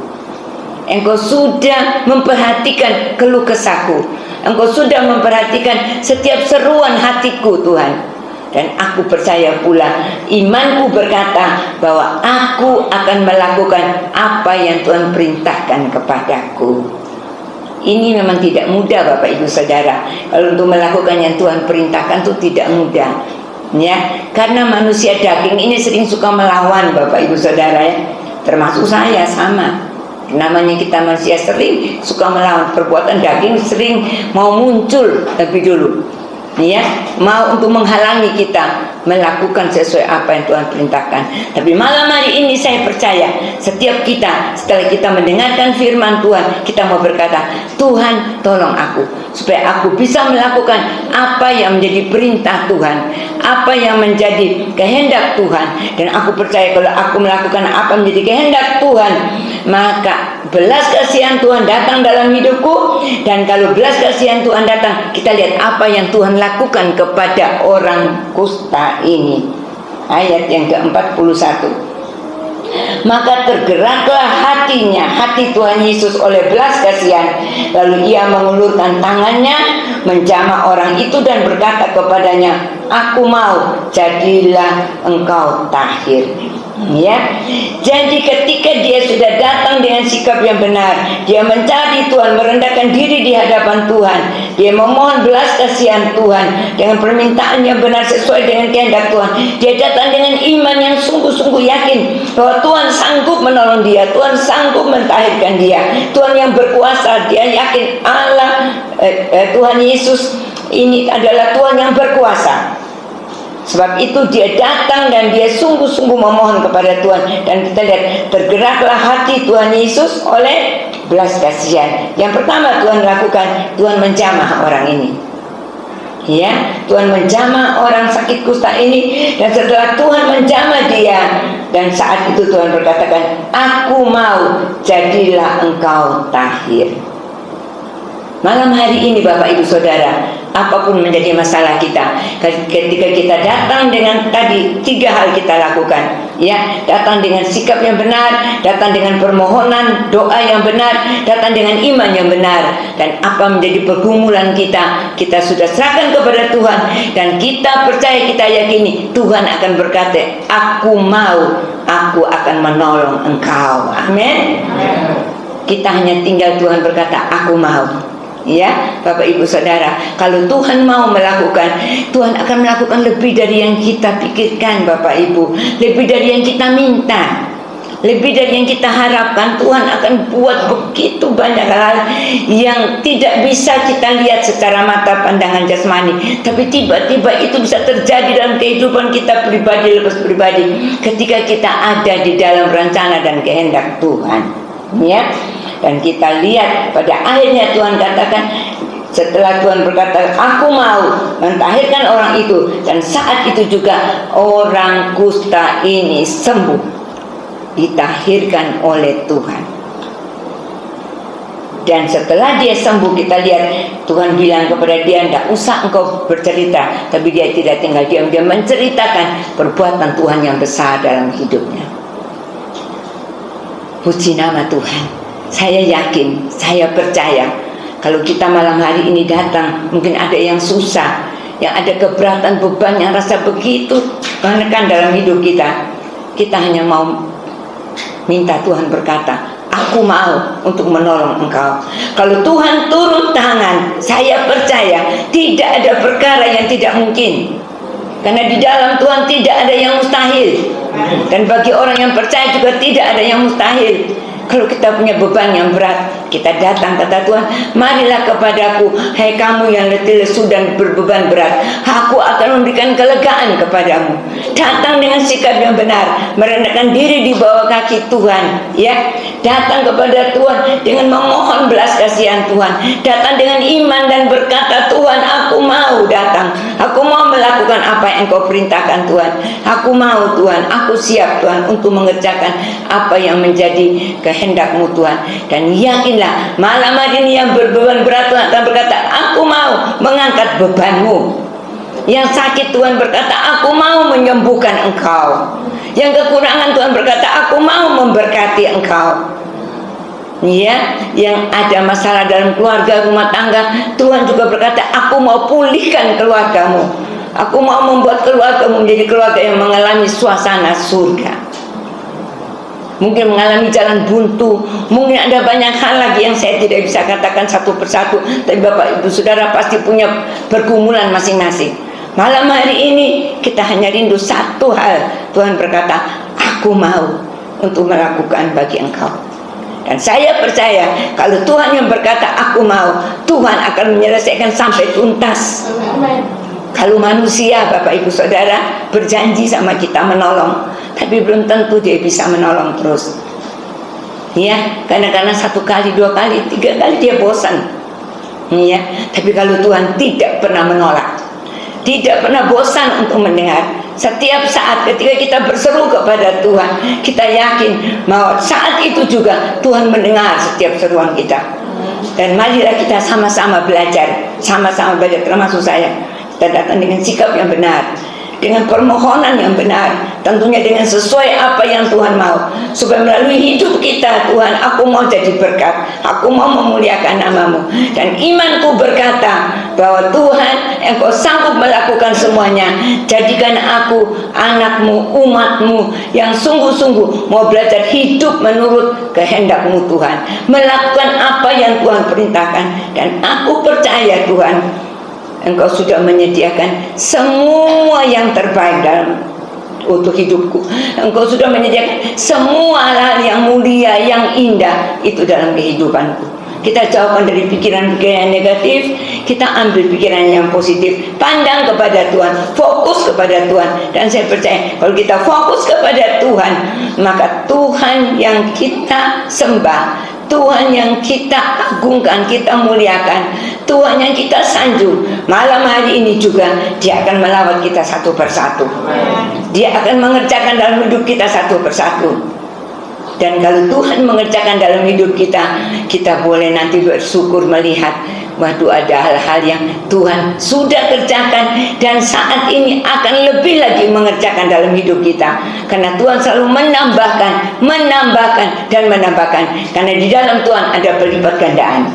Engkau sudah memperhatikan keluh kesahku, Engkau sudah memperhatikan setiap seruan hatiku Tuhan. Dan aku percaya pula, imanku berkata bahwa aku akan melakukan apa yang Tuhan perintahkan kepadaku. Ini memang tidak mudah Bapak Ibu Saudara. Kalau untuk melakukan yang Tuhan perintahkan itu tidak mudah, ya. Karena manusia daging ini sering suka melawan Bapak Ibu Saudara, ya. Termasuk saya sama. Namanya kita manusia sering suka melawan, perbuatan daging sering mau muncul lebih dulu, ya, mau untuk menghalangi kita melakukan sesuai apa yang Tuhan perintahkan. Tapi malam hari ini saya percaya setiap kita, setelah kita mendengarkan firman Tuhan, kita mau berkata, Tuhan tolong aku supaya aku bisa melakukan apa yang menjadi perintah Tuhan, apa yang menjadi kehendak Tuhan. Dan aku percaya kalau aku melakukan apa yang menjadi kehendak Tuhan, maka belas kasihan Tuhan datang dalam hidupku. Dan kalau belas kasihan Tuhan datang, kita lihat apa yang Tuhan lakukan kepada orang kusta ini. Ayat yang ke-41. Maka tergeraklah hatinya, hati Tuhan Yesus oleh belas kasihan. Lalu ia mengulurkan tangannya, menjamah orang itu dan berkata kepadanya, aku mau, jadilah engkau tahir. Ya, jadi ketika dia sudah datang dengan sikap yang benar, dia mencari Tuhan, merendahkan diri di hadapan Tuhan, dia memohon belas kasihan Tuhan dengan permintaan yang benar sesuai dengan kehendak Tuhan. Dia datang dengan iman yang sungguh-sungguh yakin bahwa Tuhan sanggup menolong dia, Tuhan sanggup mentahirkan dia, Tuhan yang berkuasa. Dia yakin Tuhan Yesus ini adalah Tuhan yang berkuasa. Sebab itu dia datang dan dia sungguh-sungguh memohon kepada Tuhan. Dan kita lihat tergeraklah hati Tuhan Yesus oleh belas kasihan. Yang pertama Tuhan lakukan, Tuhan menjamah orang ini. Ya, Tuhan menjamah orang sakit kusta ini. Dan setelah Tuhan menjamah dia, dan saat itu Tuhan berkatakan, aku mau, jadilah engkau tahir. Malam hari ini Bapak Ibu Saudara, apapun menjadi masalah kita, ketika kita datang dengan tadi 3 hal kita lakukan, ya, datang dengan sikap yang benar, datang dengan permohonan doa yang benar, datang dengan iman yang benar, dan apa menjadi pergumulan kita sudah serahkan kepada Tuhan, dan kita percaya, kita yakini Tuhan akan berkata, aku mau, aku akan menolong engkau. Amin. Kita hanya tinggal Tuhan berkata, aku mau. Ya, Bapak Ibu Saudara, kalau Tuhan mau melakukan, Tuhan akan melakukan lebih dari yang kita pikirkan Bapak Ibu, lebih dari yang kita minta, lebih dari yang kita harapkan. Tuhan akan buat begitu banyak hal yang tidak bisa kita lihat secara mata pandangan jasmani, tapi tiba-tiba itu bisa terjadi dalam kehidupan kita pribadi lepas pribadi ketika kita ada di dalam rencana dan kehendak Tuhan, ya. Dan kita lihat pada akhirnya Tuhan katakan, setelah Tuhan berkata, aku mau mentahirkan orang itu, dan saat itu juga orang kusta ini sembuh, ditahirkan oleh Tuhan. Dan setelah dia sembuh, kita lihat Tuhan bilang kepada dia, tidak usah engkau bercerita. Tapi dia tidak tinggal diam, dia menceritakan perbuatan Tuhan yang besar dalam hidupnya. Puji nama Tuhan. Saya yakin, saya percaya, kalau kita malam hari ini datang, mungkin ada yang susah, yang ada keberatan, beban yang rasa begitu menekan dalam hidup kita. Kita hanya mau minta Tuhan berkata, aku mau untuk menolong engkau. Kalau Tuhan turun tangan, saya percaya tidak ada perkara yang tidak mungkin. Karena di dalam Tuhan tidak ada yang mustahil. Dan bagi orang yang percaya juga tidak ada yang mustahil. Kalau kita punya beban yang berat, kita datang kata Tuhan, marilah kepadaku, hai kamu yang letih lesu dan berbeban berat, aku akan memberikan kelegaan kepadamu. Datang dengan sikap yang benar, merendahkan diri di bawah kaki Tuhan, ya. Datang kepada Tuhan dengan memohon belas kasihan Tuhan. Datang dengan iman dan berkata, Tuhan, aku mau datang, aku mau melakukan apa yang Engkau perintahkan Tuhan. Aku mau Tuhan, aku siap Tuhan untuk mengerjakan apa yang menjadi kehendak-Mu Tuhan. Dan yakinlah malam hari ini yang berbeban berat Tuhan akan berkata, aku mau mengangkat beban-Mu. Yang sakit Tuhan berkata, aku mau menyembuhkan engkau. Yang kekurangan Tuhan berkata, aku mau memberkati engkau. Ya, yang ada masalah dalam keluarga, rumah tangga, Tuhan juga berkata, aku mau pulihkan keluargamu. Aku mau membuat keluargamu menjadi keluarga yang mengalami suasana surga. Mungkin mengalami jalan buntu, mungkin ada banyak hal lagi yang saya tidak bisa katakan satu persatu, tapi Bapak Ibu Saudara pasti punya pergumulan masing-masing. Malam hari ini kita hanya rindu satu hal. Tuhan berkata, aku mau untuk melakukan bagi engkau. Dan saya percaya kalau Tuhan yang berkata aku mau, Tuhan akan menyelesaikan sampai tuntas. Kalau manusia Bapak Ibu Saudara berjanji sama kita menolong, tapi belum tentu dia bisa menolong terus. Ya, kadang-kadang satu kali, dua kali, tiga kali dia bosan. Ya, tapi kalau Tuhan tidak pernah menolak, tidak pernah bosan untuk mendengar. Setiap saat ketika kita berseru kepada Tuhan, kita yakin bahwa saat itu juga Tuhan mendengar setiap seruan kita. Dan marilah kita sama-sama belajar, termasuk saya. Kita datang dengan sikap yang benar, dengan permohonan yang benar, tentunya dengan sesuai apa yang Tuhan mau, supaya melalui hidup kita, Tuhan, aku mau jadi berkat, aku mau memuliakan nama-Mu. Dan imanku berkata bahwa Tuhan, Engkau sanggup melakukan semuanya. Jadikan aku anak-Mu, umat-Mu yang sungguh-sungguh mau belajar hidup menurut kehendak-Mu Tuhan, melakukan apa yang Tuhan perintahkan. Dan aku percaya Tuhan, Engkau sudah menyediakan semua yang terbaik dalam untuk hidupku. Engkau sudah menyediakan semua hal yang mulia, yang indah itu dalam kehidupanku. Kita jauhkan dari pikiran-pikiran yang negatif, kita ambil pikiran yang positif. Pandang kepada Tuhan, fokus kepada Tuhan. Dan saya percaya kalau kita fokus kepada Tuhan, maka Tuhan yang kita sembah, Tuhan yang kita agungkan, kita muliakan, Tuhan yang kita sanjung, malam hari ini juga Dia akan melawat kita satu persatu. Dia akan mengerjakan dalam hidup kita satu persatu. Dan kalau Tuhan mengerjakan dalam hidup kita, kita boleh nanti bersyukur melihat, waduh, ada hal-hal yang Tuhan sudah kerjakan dan saat ini akan lebih lagi mengerjakan dalam hidup kita. Karena Tuhan selalu menambahkan, dan menambahkan. Karena di dalam Tuhan ada pelipat gandaan.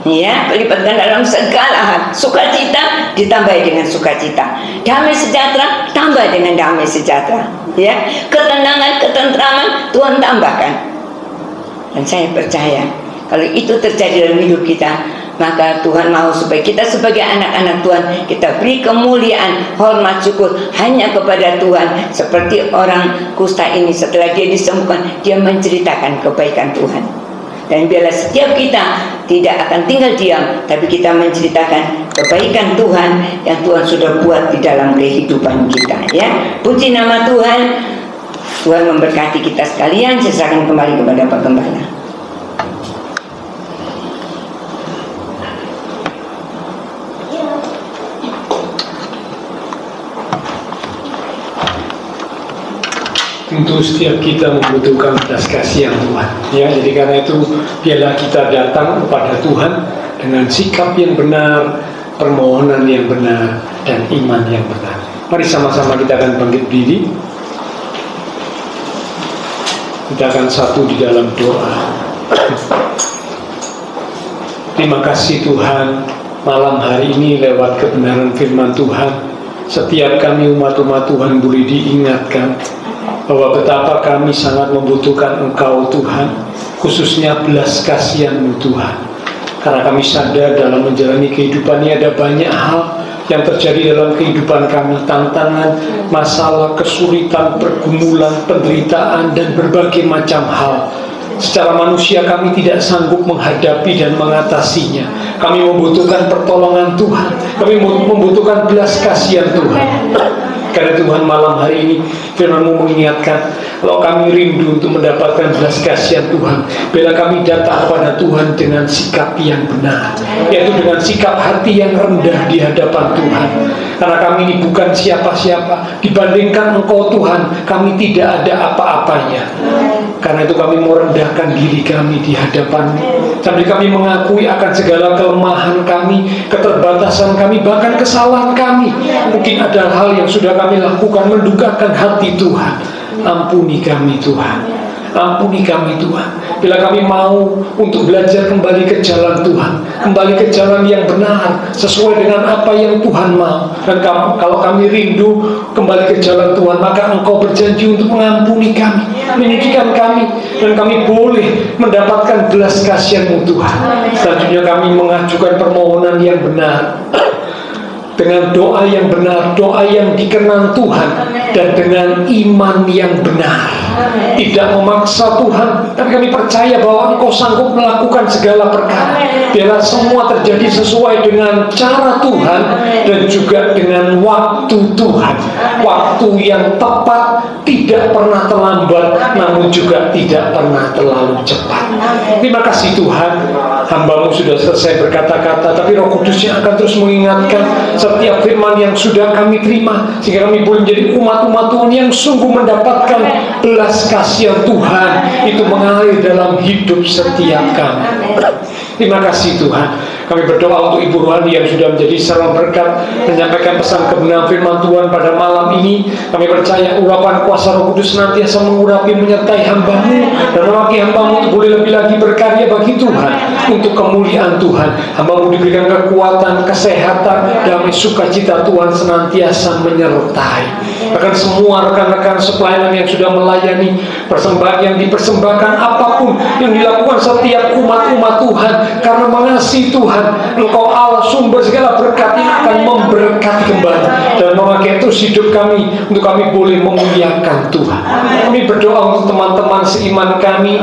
Ya, pelipat ganda dalam segala hal. Sukacita ditambah dengan sukacita, damai sejahtera tambah dengan damai sejahtera. Ya, ketenangan, ketentraman Tuhan tambahkan. Dan saya percaya kalau itu terjadi dalam hidup kita, maka Tuhan mau supaya kita sebagai anak-anak Tuhan, kita beri kemuliaan, hormat, syukur hanya kepada Tuhan. Seperti orang kusta ini, setelah dia disembuhkan, dia menceritakan kebaikan Tuhan. Dan biarlah setiap kita tidak akan tinggal diam, tapi kita menceritakan kebaikan Tuhan yang Tuhan sudah buat di dalam kehidupan kita. Ya, puji nama Tuhan. Tuhan memberkati kita sekalian. Saya serahkan kembali kepada Pak Gembala. Tentu setiap kita membutuhkan belas kasihan Tuhan. Ya, jadi karena itu biarlah kita datang kepada Tuhan dengan sikap yang benar, permohonan yang benar, dan iman yang benar. Mari sama-sama kita akan bangkit diri. Kita akan satu di dalam doa. Terima kasih Tuhan, malam hari ini lewat kebenaran firman Tuhan, setiap kami umat-umat Tuhan boleh diingatkan bahwa betapa kami sangat membutuhkan Engkau Tuhan, khususnya belas kasihan-Mu Tuhan. Karena kami sadar dalam menjalani kehidupan ini ada banyak hal yang terjadi dalam kehidupan kami, tantangan, masalah, kesulitan, pergumulan, penderitaan, dan berbagai macam hal. Secara manusia kami tidak sanggup menghadapi dan mengatasinya. Kami membutuhkan pertolongan Tuhan. Kami membutuhkan belas kasihan Tuhan. Karena Tuhan, malam hari ini firman-Mu mengingatkan, kalau kami rindu untuk mendapatkan belas kasihan Tuhan, bila kami datang kepada Tuhan dengan sikap yang benar, yaitu dengan sikap hati yang rendah di hadapan Tuhan. Karena kami ini bukan siapa-siapa, dibandingkan Engkau Tuhan, kami tidak ada apa-apanya. Karena itu kami merendahkan diri kami di hadapan-Mu, sambil kami mengakui akan segala kelemahan kami, keterbatasan kami, bahkan kesalahan kami. Mungkin ada hal yang sudah kami lakukan mendukakan hati Tuhan. Ampuni kami Tuhan, ampuni kami Tuhan. Bila kami mau untuk belajar kembali ke jalan Tuhan, kembali ke jalan yang benar, sesuai dengan apa yang Tuhan mau. Dan kalau kami rindu kembali ke jalan Tuhan, maka Engkau berjanji untuk mengampuni kami, menyucikan kami, dan kami boleh mendapatkan belas kasihan-Mu Tuhan. Selanjutnya kami mengajukan permohonan yang benar, dengan doa yang benar, doa yang dikenal Tuhan, dan dengan iman yang benar. Tidak memaksa Tuhan, tapi kami percaya bahwa Engkau sanggup melakukan segala perkara. Biarlah semua terjadi sesuai dengan cara Tuhan dan juga dengan waktu Tuhan. Waktu yang tepat, tidak pernah terlambat, namun juga tidak pernah terlalu cepat. Terima kasih Tuhan, hamba-Mu sudah selesai berkata-kata, tapi Roh Kudus yang akan terus mengingatkan setiap firman yang sudah kami terima, sehingga kami boleh menjadi umat-umat Tuhan yang sungguh mendapatkan belas kasihan Tuhan itu mengalir dalam hidup setiap kami. Terima kasih Tuhan. Kami berdoa untuk Ibu Rohani yang sudah menjadi salam berkat, menyampaikan pesan kebenaran firman Tuhan pada malam ini. Kami percaya urapan kuasa Roh Kudus nantiasa mengurapi, menyertai hamba-Mu, dan memakai hamba-Mu untuk boleh lebih lagi berkarya bagi Tuhan, untuk kemuliaan Tuhan. Hamba-Mu diberikan kekuatan, kesehatan, damai, sukacita Tuhan senantiasa menyertai. Bahkan semua rekan-rekan sepelayanan yang sudah melayani, persembahan yang dipersembahkan, apapun yang dilakukan setiap umat-umat Tuhan, karena mengasihi Tuhan, Engkau Allah sumber segala berkat yang akan memberkati kembali dan memakai terus hidup kami untuk kami boleh memuliakan Tuhan. Kami berdoa untuk teman-teman seiman kami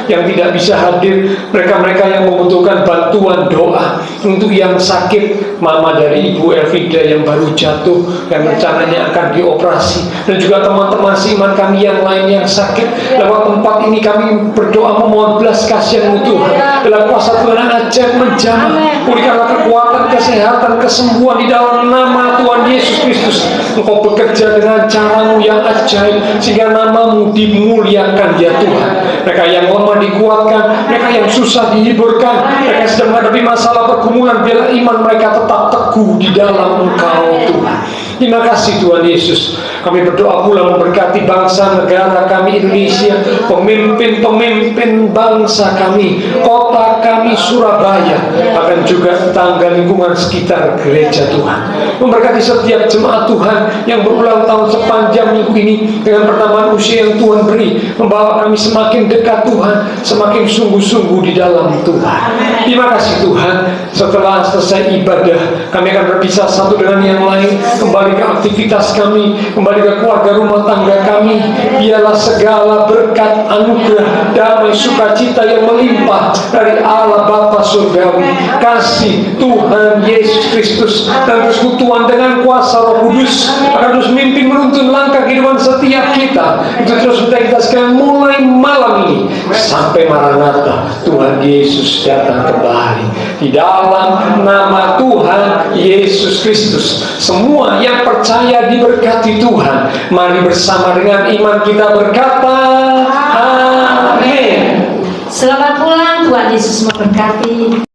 yang tidak bisa hadir, mereka-mereka yang membutuhkan bantuan doa, untuk yang sakit, mama dari Ibu Elvida yang baru jatuh, yang rencananya akan dioperasi, dan juga teman-teman seiman kami yang lain yang sakit. Lewat tempat ini kami berdoa memohon belas kasihan-Mu Tuhan. Dalam kuasa Tuhan yang ajaib menjamah, pulihkanlah kekuatan, kesehatan, kesembuhan di dalam nama Tuhan Yesus Kristus. Engkau bekerja dengan cara-Mu yang ajaib, sehingga nama-Mu dimuliakan ya Tuhan. Mereka yang lemah dikuatkan, mereka yang susah dihiburkan, mereka yang sedang menghadapi masalah pergumulan, biarlah iman mereka tetap teguh di dalam Engkau Tuhan. Terima kasih Tuhan Yesus. Kami berdoa pula memberkati bangsa negara kami Indonesia, pemimpin-pemimpin bangsa kami, kota kami Surabaya, akan juga tetangga lingkungan sekitar gereja Tuhan. Memberkati setiap jemaat Tuhan yang berulang tahun sepanjang minggu ini dengan pertambahan usia yang Tuhan beri, membawa kami semakin dekat Tuhan, semakin sungguh-sungguh di dalam Tuhan. Terima kasih Tuhan. Setelah selesai ibadah, kami akan berpisah satu dengan yang lain, kembali ke aktivitas kami, kembali ke keluarga rumah tangga kami. Biarlah segala berkat, anugerah, damai, sukacita yang melimpah dari Allah Bapa Surgawi, kasih Tuhan Yesus Kristus, dan persekutuan dengan kuasa Roh Kudus akan terus memimpin menuntun langkah kehidupan setiap kita. Itu terus kita sekalian mulai malam ini sampai Maranatha Tuhan Yesus datang kembali. Di dalam nama Tuhan Yesus Kristus, semua yang percaya diberkati Tuhan. Mari bersama dengan iman kita berkata amin. Selamat pulang, Tuhan Yesus memberkati.